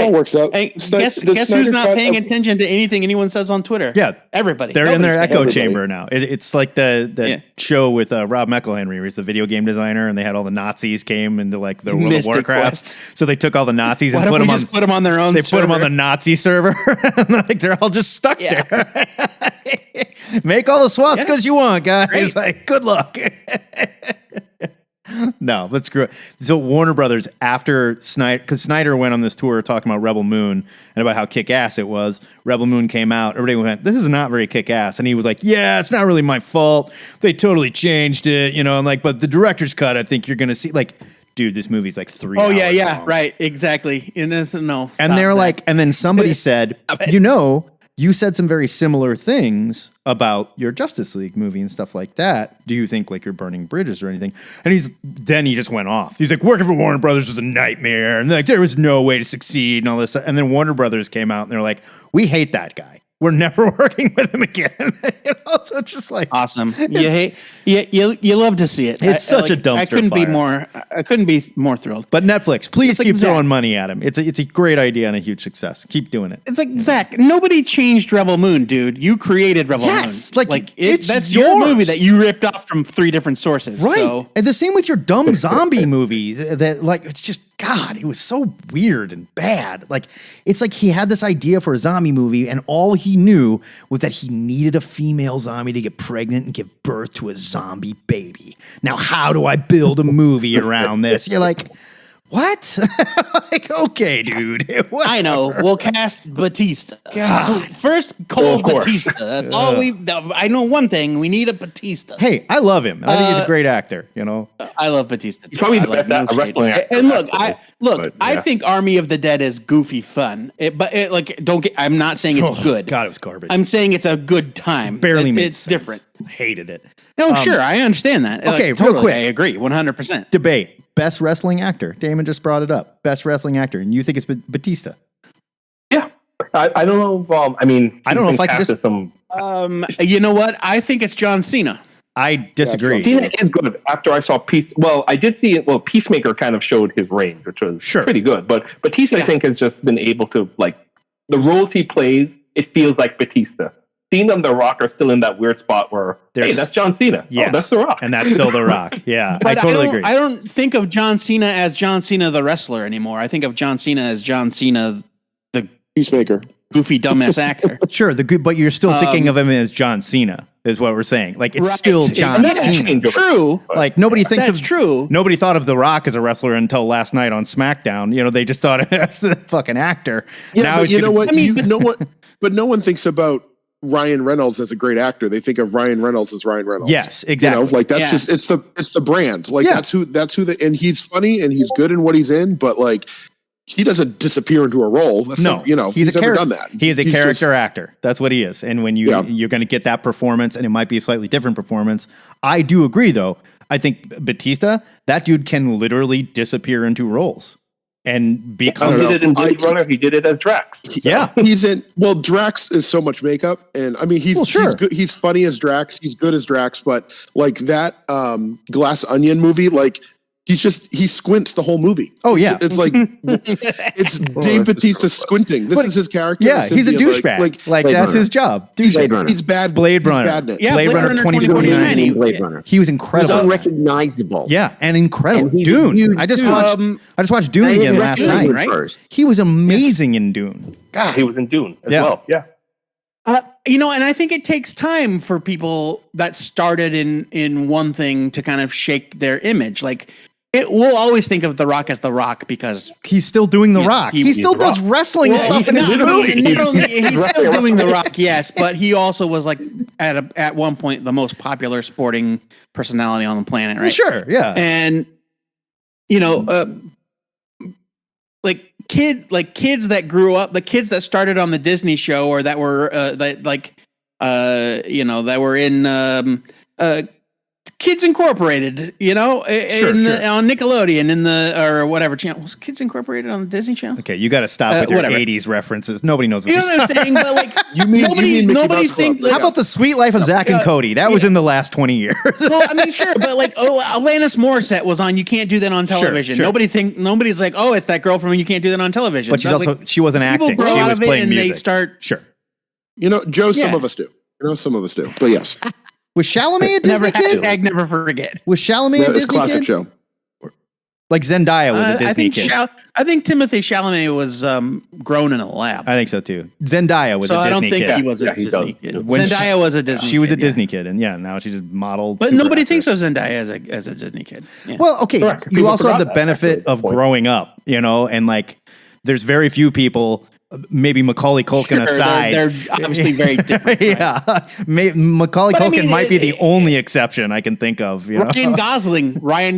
all works out. Hey, guess who's not paying attention to anything anyone says on Twitter? Yeah, everybody. They're in their echo chamber now. It's like the show with Rob McElhenney, where he's the video game designer, and they had all the Nazis came into like the World of Warcraft. So they took all the Nazis and put them on their own. They put them on the Nazi server, and like they're all just stuck there. Make all the swastikas you want, guys. Great. Like, good luck. No, let's screw it. So Warner Brothers, after Snyder, because Snyder went on this tour talking about Rebel Moon and about how kick-ass it was. Rebel Moon came out. Everybody went, this is not very kick-ass. And he was like, yeah, it's not really my fault. They totally changed it, and like, but the director's cut, I think you're going to see, like, dude, this movie's like 3 hours long. Right, exactly. And they're like, and then somebody said, you said some very similar things about your Justice League movie and stuff like that. Do you think like you're burning bridges or anything? And he just went off. He's like, working for Warner Brothers was a nightmare. And like, there was no way to succeed and all this stuff. And then Warner Brothers came out and they're like, we hate that guy. We're never working with him again. So it's just like awesome. You love to see it. It's such a dumpster fire. I couldn't be more thrilled. But Netflix, please keep throwing money at him. It's a great idea and a huge success. Keep doing it. It's like, Zach, nobody changed Rebel Moon, dude. You created Rebel Moon. That's your movie that you ripped off from 3 different sources. Right. So. And the same with your dumb zombie movie that like, it's just, God, it was so weird and bad. Like, it's like he had this idea for a zombie movie, and all he knew was that he needed a female zombie to get pregnant and give birth to a zombie baby. Now, how do I build a movie around this? You're like, what? Like, okay, dude. Whatever. I know. We'll cast Batista. God. First, call Batista. That's all I know one thing. We need a Batista. Hey, I love him. I think he's a great actor. I love Batista. He's probably the best wrestling actor. And look, I think Army of the Dead is goofy fun. I'm not saying it's good. God, it was garbage. I'm saying it's a good time. Barely made It's sense. different. Hated it. No, sure, I understand that. Okay, totally, real quick. I agree, 100%. Debate. Best wrestling actor. Damon just brought it up. Best wrestling actor. And you think it's Batista? Yeah. I don't know if, I don't know if I can just... you know what? I think it's John Cena. I disagree. Cena is good. After I saw I did see it. Well, Peacemaker kind of showed his range, which was pretty good. But Batista, I think, has just been able to, like, the roles he plays, it feels like Batista. Cena and The Rock are still in that weird spot where, hey, that's John Cena. Yes, that's The Rock. And that's still The Rock. Yeah, but I totally agree. I don't think of John Cena as John Cena the wrestler anymore. I think of John Cena as John Cena the Peacemaker. Goofy dumbass actor. Sure, but you're still thinking of him as John Cena, is what we're saying. Like, it's still John Cena. True. Like, nobody thinks that's true. Nobody thought of The Rock as a wrestler until last night on SmackDown. They just thought as the fucking actor. Yeah, now but you know what? But no one thinks about Ryan Reynolds as a great actor. They think of Ryan Reynolds as Ryan Reynolds. Yes, exactly. Like that's just it's the brand. Like that's who and he's funny and he's good in what he's in, but like he doesn't disappear into a role. That's he's never done that. He's a character actor. That's what he is. And when you're going to get that performance, and it might be a slightly different performance. I do agree though. I think Batista, that dude can literally disappear into roles. and be. He did it in Blade Runner. He did it as Drax. Yeah, he's in. Well, Drax is so much makeup, and I mean, he's good. He's funny as Drax. He's good as Drax, but like that Glass Onion movie, like. He squints the whole movie. Oh yeah, it's like it's Dave Bautista squinting. This is his character. Yeah, he's a douchebag. Like that's his job. Blade Runner. He's bad. Blade Runner. Yeah, Blade Runner 2049. Blade Runner. He was incredible. He was unrecognizable. Yeah, and incredible. And Dune. I just watched Dune again last night. Right? He was amazing in Dune. God, he was in Dune as well. Yeah. And I think it takes time for people that started in one thing to kind of shake their image. Like, we'll always think of The Rock as The Rock because he's still doing The Rock. He still does wrestling stuff in his movies. He's still doing The Rock, yes, but he also was like at one point the most popular sporting personality on the planet, right? Sure, yeah. And kids that grew up, the kids that started on the Disney show or that were that were in Kids Incorporated, on Nickelodeon or whatever channel. Was Kids Incorporated on the Disney Channel? Okay, you got to stop with your whatever. 80s references. Nobody knows what you know what I'm saying. But like, nobody thinks. How about The Sweet Life of Zach and Cody? That was in the last 20 years. Well, I mean, sure, but like, Alanis Morissette was on. You can't do that on television. Sure. Nobody's like, it's that girl from You Can't Do That on Television. But she wasn't acting. People grow she out was of it playing and music. they start. Sure. Joe, some of us do. Some of us do. But yes. Was Chalamet a Disney kid? Hashtag never forget. Was Chalamet a Disney kid? Classic show. Like Zendaya was a Disney kid. I think Timothée Chalamet was grown in a lab. I think so too. Zendaya was a Disney kid. So I don't think he was a Disney kid. Zendaya was a Disney kid. She was a Disney kid, and now she's just modeled. But nobody thinks of Zendaya as a Disney kid. Yeah. Well, okay. Correct. You also have the benefit of growing up, and like there's very few people. Maybe Macaulay Culkin aside, they're obviously very different. Right? Yeah, Macaulay Culkin might be the only exception I can think of. Ryan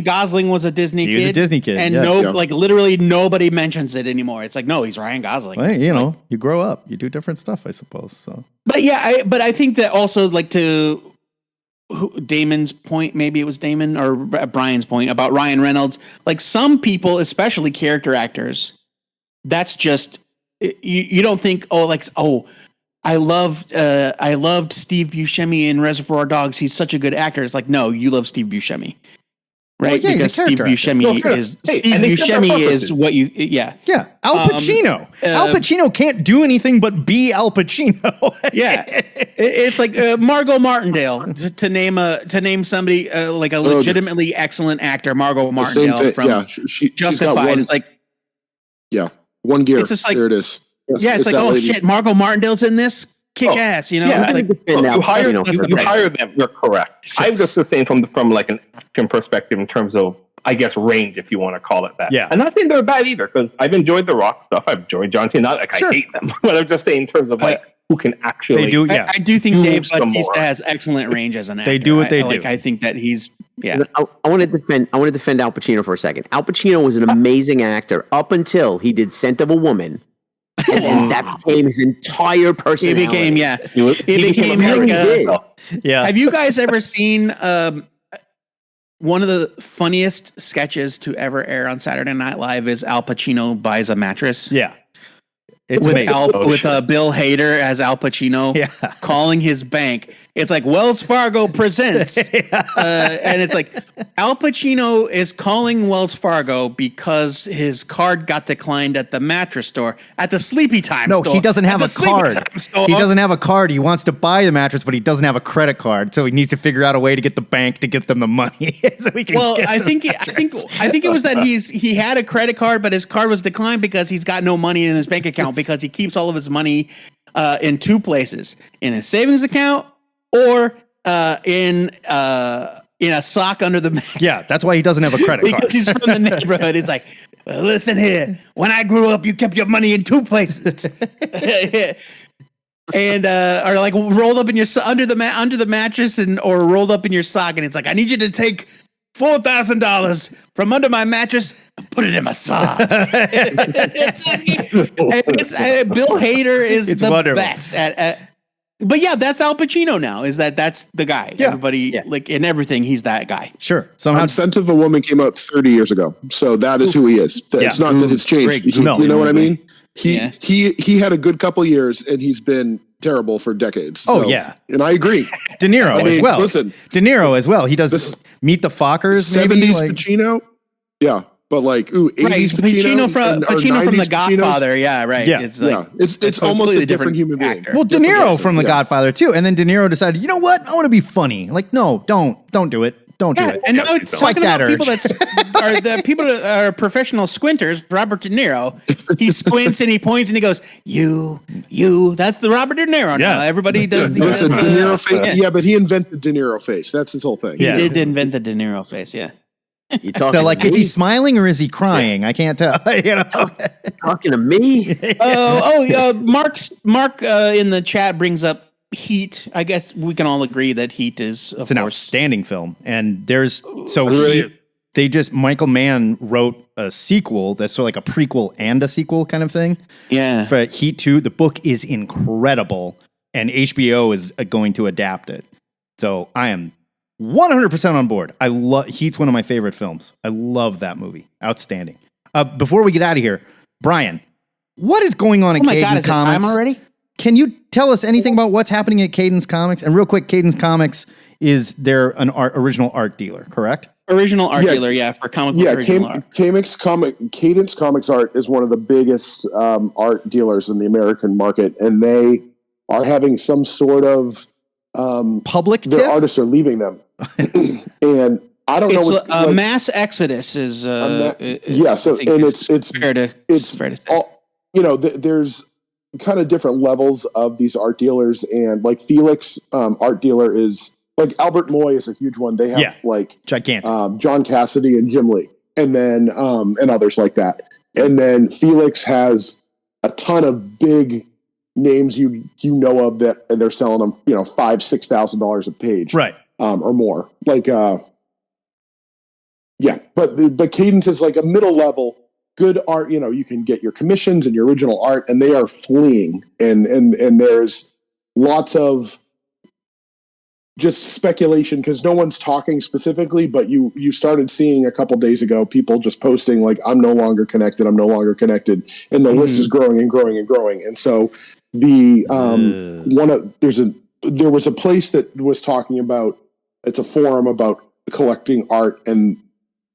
Gosling was a Disney kid. He was a Disney kid, and literally nobody mentions it anymore. It's like, no, he's Ryan Gosling. Well, you grow up, you do different stuff, I suppose. So, but I think that also like to Damon's point, maybe it was Damon or Brian's point about Ryan Reynolds. Like some people, especially character actors, that's just. You don't think I loved Steve Buscemi in Reservoir Dogs. He's such a good actor. It's like, no, you love Steve Buscemi, right? Well, because Steve Buscemi is what you Al Pacino. Al Pacino can't do anything but be Al Pacino. It's like Margot Martindale to name somebody like a legitimately excellent actor. Margot Martindale from Justified. It's like one gear. It's just like, there it is. It's like, oh shit, Margot Martindale's in this. Kick ass, Yeah, it's like, you hire them. You're correct. Sure. I'm just saying from like an action perspective in terms of, I guess, range, if you want to call it that. Yeah. I'm not saying they're bad either because I've enjoyed the Rock stuff. I've enjoyed John Cena. Not like I hate them, but I'm just saying in terms of like who can actually. They do. Yeah, I do think Dave Bautista has excellent range as an actor. They do what they do. I think that he's. Yeah, I want to defend Al Pacino for a second. Al Pacino was an amazing actor up until he did Scent of a Woman, and that became his entire personality. It became like Have you guys ever seen one of the funniest sketches to ever air on Saturday Night Live? Is Al Pacino buys a mattress? Yeah. It's with Bill Hader as Al Pacino calling his bank. It's like Wells Fargo presents. And it's like Al Pacino is calling Wells Fargo because his card got declined at the mattress store, at the Sleepy Time store. No, he doesn't have a card. He doesn't have a card. He wants to buy the mattress, but he doesn't have a credit card. So he needs to figure out a way to get the bank to get them the money. I think it was that he had a credit card, but his card was declined because he's got no money in his bank account because he keeps all of his money in two places, in his savings account or in a sock under the mattress. Yeah, that's why he doesn't have a credit card. Because he's from the neighborhood. It's like, well, listen here. When I grew up, you kept your money in two places. And or like rolled up in your under the mattress or rolled up in your sock, and it's like, I need you to take $4,000 from under my mattress and put it in my sock. Bill Hader is the best at But yeah, that's Al Pacino now. That's the guy? Yeah. Everybody like in everything, he's that guy. Sure. Somehow, Scent of a Woman came out 30 years ago, so that is who he is. It's not that it's changed. Great. You know what I mean? Yeah. He had a good couple years, and he's been terrible for decades. So, and I agree. De Niro as well. Listen, De Niro as well. He does Meet the Fockers. 70s Pacino. Yeah. But 80s Pacino from The Godfather. Yeah, right. Yeah. It's almost a different human being. Actor. Well, De Niro from The Godfather too. And then De Niro decided, you know what? I want to be funny. Like, no, don't do it. Don't do it. And now it's like that people that are professional squinters. Robert De Niro, he squints and he points and he goes, "You." That's the Robert De Niro now. Everybody does the De Niro face. Yeah, but he invented De Niro face. That's his whole thing. Yeah. He did invent the De Niro face. Yeah. You talking? So, is he smiling or is he crying? I can't tell. Talking to me? Mark in the chat brings up Heat. I guess we can all agree that Heat is an outstanding film. And Michael Mann wrote a sequel that's sort of like a prequel and a sequel kind of thing. Yeah. For Heat 2, the book is incredible and HBO is going to adapt it. So I am 100% on board. I love Heat's one of my favorite films. I love that movie. Outstanding. Before we get out of here, Brian, what is going on at Cadence Comics? Time already? Can you tell us anything about what's happening at Cadence Comics? And real quick, Cadence Comics is an original art dealer, correct? Original art dealer, for comic book original art. Cadence Comics Art is one of the biggest art dealers in the American market, and they are having some sort of public. Their artists are leaving them, and I don't know. It's a mass exodus is. So it's fair to say. There's kind of different levels of these art dealers, and Felix art dealer is Albert Moy is a huge one. They have gigantic John Cassidy and Jim Lee, and then and others like that. And then Felix has a ton of big names you know of that, and they're selling them $5,000-$6,000 a page, right, or more. But Cadence is like a middle level. Good art, you can get your commissions and your original art, and they are fleeing. And there's lots of just speculation because no one's talking specifically, but you started seeing a couple days ago people just posting I'm no longer connected, and the list is growing and growing and growing. And so there was a place that was talking about, it's a forum about collecting art, and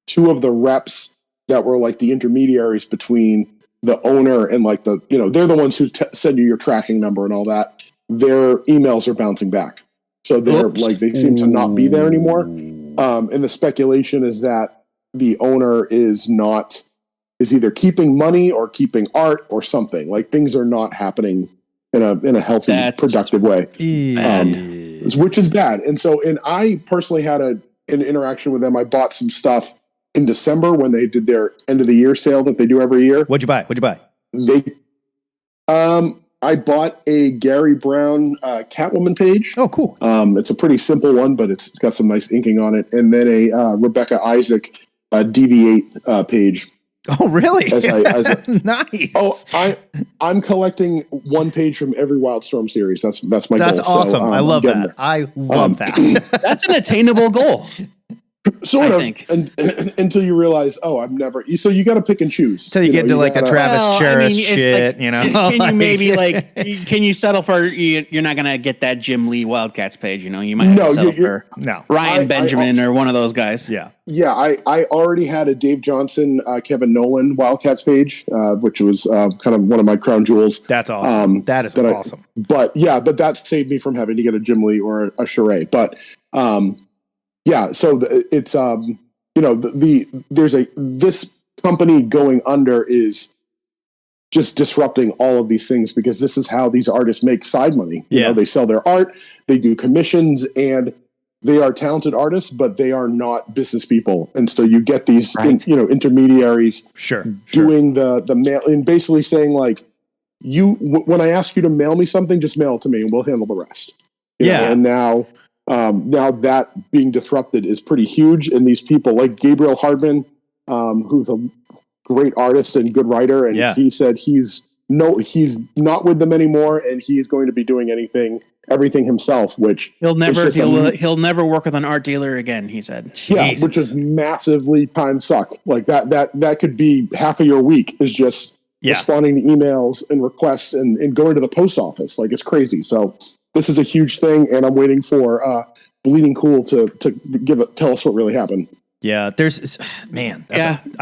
two of the reps that were the intermediaries between the owner and they're the ones who send you your tracking number and all that. Their emails are bouncing back. So they're they seem to not be there anymore. And the speculation is that the owner is either keeping money or keeping art or something. Things are not happening in a healthy, productive way, which is bad. And I personally had an interaction with them. I bought some stuff in December when they did their end of the year sale that they do every year. What'd you buy? I bought a Gary Brown Catwoman page. Oh, cool. It's a pretty simple one, but it's got some nice inking on it. And then a Rebecca Isaac DV8 page. Oh, really? Nice. Oh, I'm collecting one page from every Wildstorm series. That's my goal. That's awesome. So, I love that. I love that. That's an attainable goal. Sort of, until you realize, I'm never. So you got to pick and choose. Until you get into a Travis Charest shit, Can you maybe can you settle for? You're not gonna get that Jim Lee Wildcats page. You might have to settle for Ryan Benjamin or one of those guys. Yeah. I already had a Dave Johnson, Kevin Nolan Wildcats page, which was kind of one of my crown jewels. That's awesome. That is awesome. But that saved me from having to get a Jim Lee or a Charest. But so it's this company going under is just disrupting all of these things because this is how these artists make side money. They sell their art, they do commissions, and they are talented artists, but they are not business people. And so you get these intermediaries doing the mail and basically saying when I ask you to mail me something, just mail it to me and we'll handle the rest. And now that being disrupted is pretty huge. And these people like Gabriel Hardman, who's a great artist and good writer. And he said he's he's not with them anymore, and he is going to be doing everything himself. Which he'll never work with an art dealer again. He said, "Yeah," which is massively time suck. Like that could be half of your week is just responding to emails and requests and going to the post office. Like it's crazy. So this is a huge thing, and I'm waiting for Bleeding Cool to tell us what really happened. Yeah, I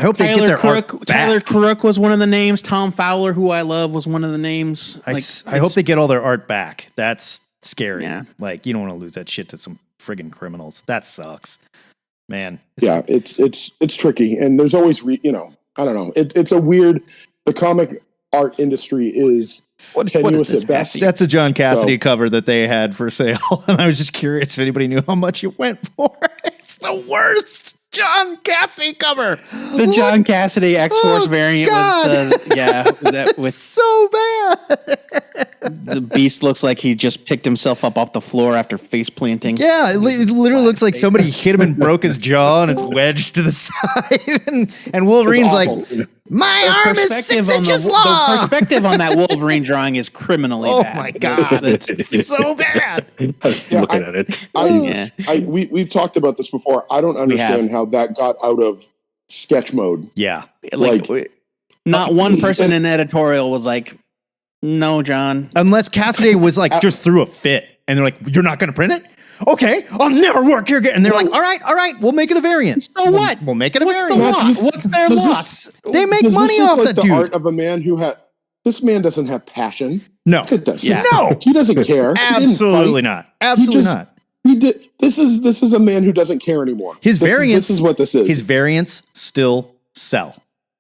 hope they get their art back. Tyler Crook was one of the names. Tom Fowler, who I love, was one of the names. I hope they get all their art back. That's scary. Yeah. Like, you don't want to lose that shit to some friggin' criminals. That sucks, man. It's tricky, and there's always I don't know. It's a weird. The comic art industry is tenuous at best. That's a John Cassidy cover that they had for sale, and I was just curious if anybody knew how much it went for. It's the worst John Cassidy cover. The John Cassidy X-Force variant with so bad. The Beast looks like he just picked himself up off the floor after face planting. Yeah, it literally looks like somebody hit him and broke his jaw, and it's wedged to the side. And Wolverine's like, my arm is 6 inches long. The perspective on that Wolverine drawing is criminally bad. Oh my god, it's so bad. Looking at it. We've talked about this before. I don't understand how that got out of sketch mode. Yeah, like not one person in editorial was like, no, John. Unless Cassidy was like just threw a fit, and they're like, "You're not going to print it? Okay, I'll never work here again." And they're like, "All right, we'll make it a variant." So what? We'll make it a variant. What's their loss? They make money off that dude. The art of a man who this man doesn't have passion. No, look at this. Yeah. No, he doesn't care. Absolutely not. Absolutely not. He did. This is a man who doesn't care anymore. His variants. This is what this is. His variants still sell.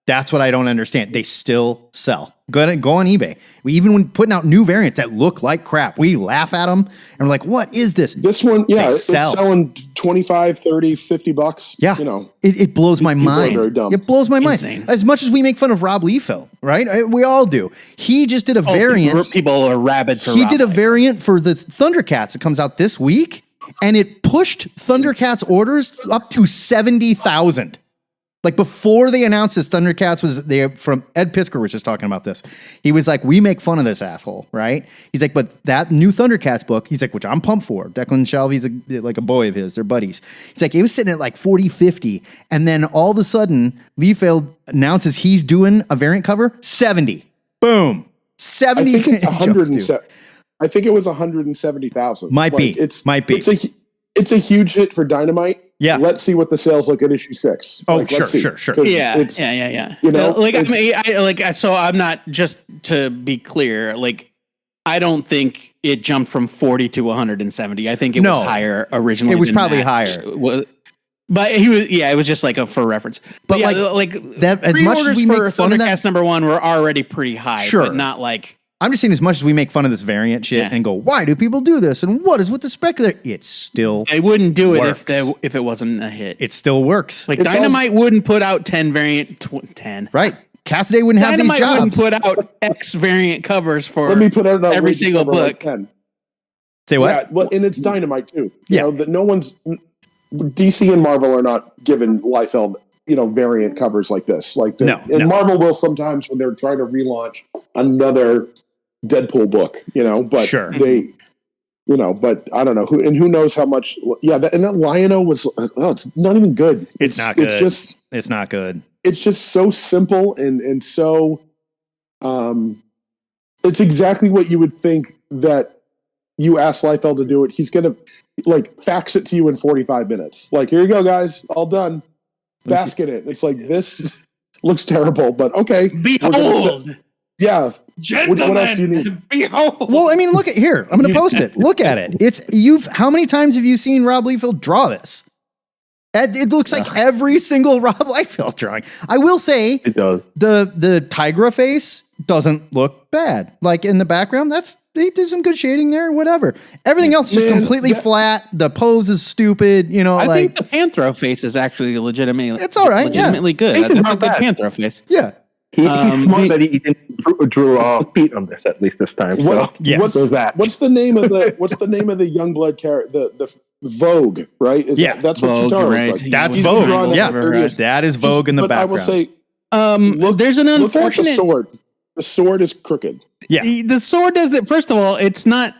That's what I don't understand. They still sell. Go on eBay. Even when putting out new variants that look like crap, we laugh at them and we're like, what is this? This one, it's selling $25, $30, $50. Yeah. It blows my mind. It blows my mind. As much as we make fun of Rob Liefeld, right? We all do. He just did a variant. People are rabid for He did a variant for the Thundercats that comes out this week, and it pushed Thundercats orders up to 70,000. Like before they announced this, Thundercats was there from Ed Piskor was just talking about this. He was like, we make fun of this asshole, right? He's like, but that new Thundercats book, he's like, which I'm pumped for. Declan Shalvey's like a boy of his. They're buddies. He's like, it was sitting at like 40, 50. And then all of a sudden, Liefeld announces he's doing a variant cover, 70. Boom. 70. I think it's 107. I think it was 170,000. Might be. It's a huge hit for Dynamite. Yeah. Let's see what the sales look at issue 6. Oh, sure. Yeah. So I'm not, just to be clear, like, I don't think it jumped from 40 to 170. I think it was higher originally. It was probably higher. But it was just like for reference. But like that, as much as we make fun of that, Thundercats #1 were already pretty high, but not like. I'm just saying, as much as we make fun of this variant shit and go, why do people do this? And what is with the speculator? It still They wouldn't do it if it wasn't a hit. It still works. Like Dynamite wouldn't put out 10 variant 10. Right. Cassidy wouldn't have these jobs. Dynamite wouldn't put out X variant covers for every single book. Say what? Yeah, well, and it's Dynamite too. Yeah. That no one's DC and Marvel are not given Liefeld, variant covers like this. Marvel will sometimes when they're trying to relaunch another Deadpool book, but they, but I don't know who knows how much. Yeah, that Lion-O was. It's not even good. It's not good. It's not good. It's just so simple and so. It's exactly what you would think that you ask Liefeld to do it. He's gonna fax it to you in 45 minutes. Like, here you go, guys, all done. Basket it. It's like, this looks terrible, but okay. Behold. Yeah. Gentlemen, what else do you need? Behold. Well, I mean, look at here. I'm going to post it. Look at it. How many times have you seen Rob Liefeld draw this? It looks like every single Rob Liefeld drawing. I will say it does. The Tigra face doesn't look bad. Like in the background, they did some good shading there, whatever. Everything else is just completely flat. The pose is stupid, I think the Panthro face is actually legitimately. It's all right. Legitimately good. That's a good Panthro face. Yeah. He's smart that he didn't drew Pete on this at least this time. What's the name of the Youngblood character? The Vogue, right? That's what Vogue, Chitaro right? looks like. That's Vogue. Yeah, that is Vogue in the background. I will say, there's an unfortunate sword. The sword is crooked. Yeah. The sword doesn't. First of all, it's not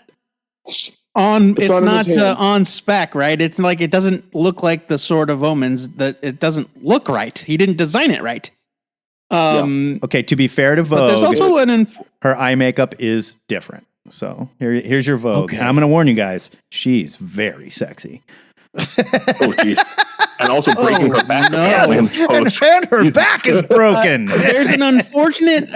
on. It's not on spec, right? It's like it doesn't look like the Sword of Omens. That it doesn't look right. He didn't design it right. Okay. To be fair to Vogue, but there's also her eye makeup is different. So here's your Vogue. Okay. And I'm going to warn you guys, she's very sexy. Geez. And also breaking her back. No. And her back is broken. There's an unfortunate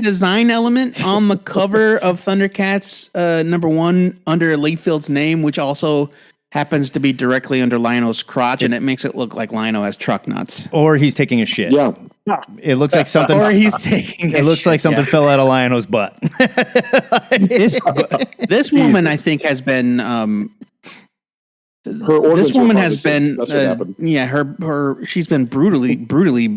design element on the cover of Thundercats #1 under Liefled's name, which also happens to be directly under Lionel's crotch, and it makes it look like Lionel has truck nuts. Or he's taking a shit. Yeah. It looks like something. Or he's taking. It looks like something fell out of Lionel's butt. This woman, I think, has been. This woman has been. That's what happened. She's been brutally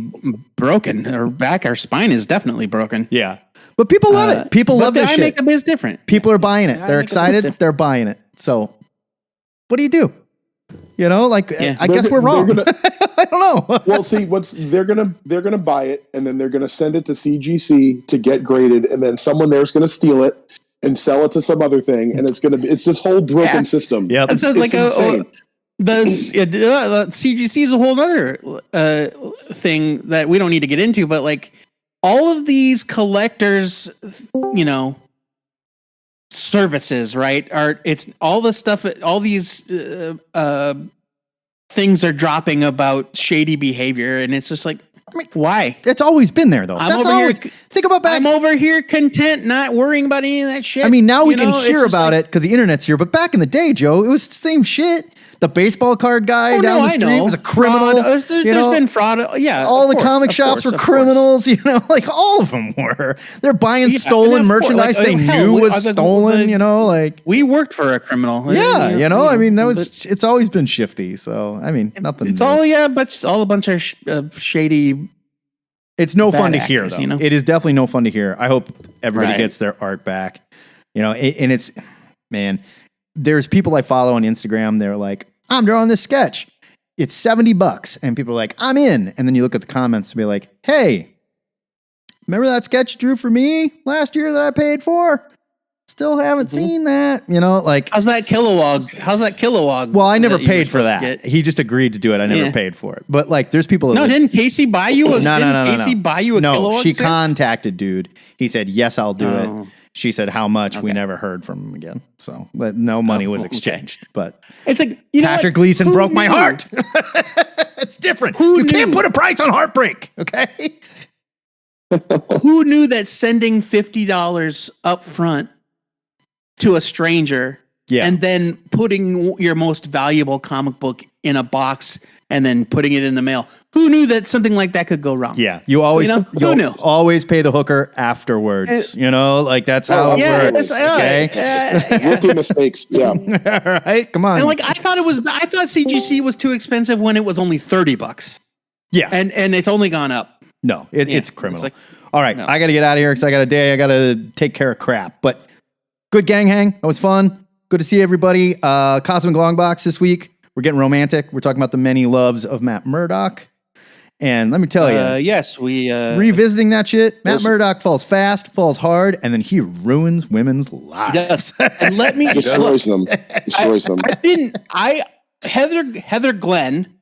broken. Her spine is definitely broken. Yeah, but people love it. People love this shit. The eye makeup is different. People are buying it. They're excited. They're buying it. So, what do you do? You know, like I guess we're wrong. I don't know. Well, see, they're gonna buy it, and then they're gonna send it to CGC to get graded, and then someone there's gonna steal it and sell it to some other thing, and it's this whole broken system. Yep. It's like insane. The CGC is a whole other thing that we don't need to get into, but like all of these collectors, services, right? It's all the stuff, all these things are dropping about shady behavior, and it's just like, why? It's always been there, though. Think about back. I'm over here content, not worrying about any of that shit. I mean, now we can hear about it because the internet's here. But back in the day, Joe, it was the same shit. The baseball card guy down the street was a criminal. There's been fraud. Yeah, all the comic shops were criminals. Like all of them were. They're buying stolen merchandise they knew was stolen. We worked for a criminal. Yeah, I mean, it's always been shifty. So I mean, nothing. It's all but it's all a bunch of shady. It's no fun to hear, though. It is definitely no fun to hear. I hope everybody gets their art back. And it's, man, there's people I follow on Instagram. They're like, I'm drawing this sketch. It's $70. And people are like, I'm in. And then you look at the comments and be like, hey, remember that sketch you drew for me last year that I paid for? Still haven't seen that. How's that Kilowog? Well, I never paid for that. He just agreed to do it. I never paid for it. But like, there's people. Didn't Casey buy you a? No. Casey buy you a Kilowog? No, she contacted dude. He said, yes, I'll do it. She said, how much? Okay. We never heard from him again. So no money was exchanged. But it's like, Patrick Gleason broke my heart. It's different. You can't put a price on heartbreak. Okay. Who knew that sending $50 up front to a stranger and then putting your most valuable comic book in a box and then putting it in the mail? Who knew that something like that could go wrong? Yeah, you always who knew? Always pay the hooker afterwards. Like that's how it works. Okay, rookie mistakes. Yeah, all right, come on. And like I thought CGC was too expensive when it was only $30. Yeah, and it's only gone up. No, it's criminal. All right, I got to get out of here because I got a day. I got to take care of crap. But good gang hang. That was fun. Good to see everybody. Cosmic Longbox this week. We're getting romantic. We're talking about the many loves of Matt Murdock. And let me tell you. Yes, we... revisiting that shit. Matt Murdock falls fast, falls hard, and then he ruins women's lives. Yes. And let me... Destroys them. Heather Glenn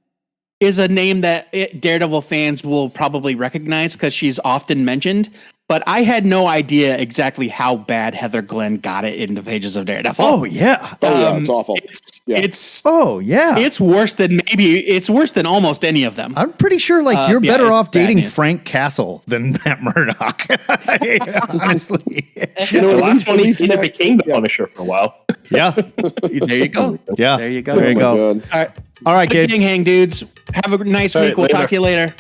is a name that Daredevil fans will probably recognize because she's often mentioned. But I had no idea exactly how bad Heather Glenn got it in the pages of Daredevil. Oh yeah, it's awful. It's worse than almost any of them. I'm pretty sure you're better off dating Frank Castle than Matt Murdock. Honestly, the last one he became the Punisher for a while. Yeah, there you go. Yeah, there you go. There you go. God. All right, kids. Gang hang, dudes. Have a nice week. We'll talk to you later.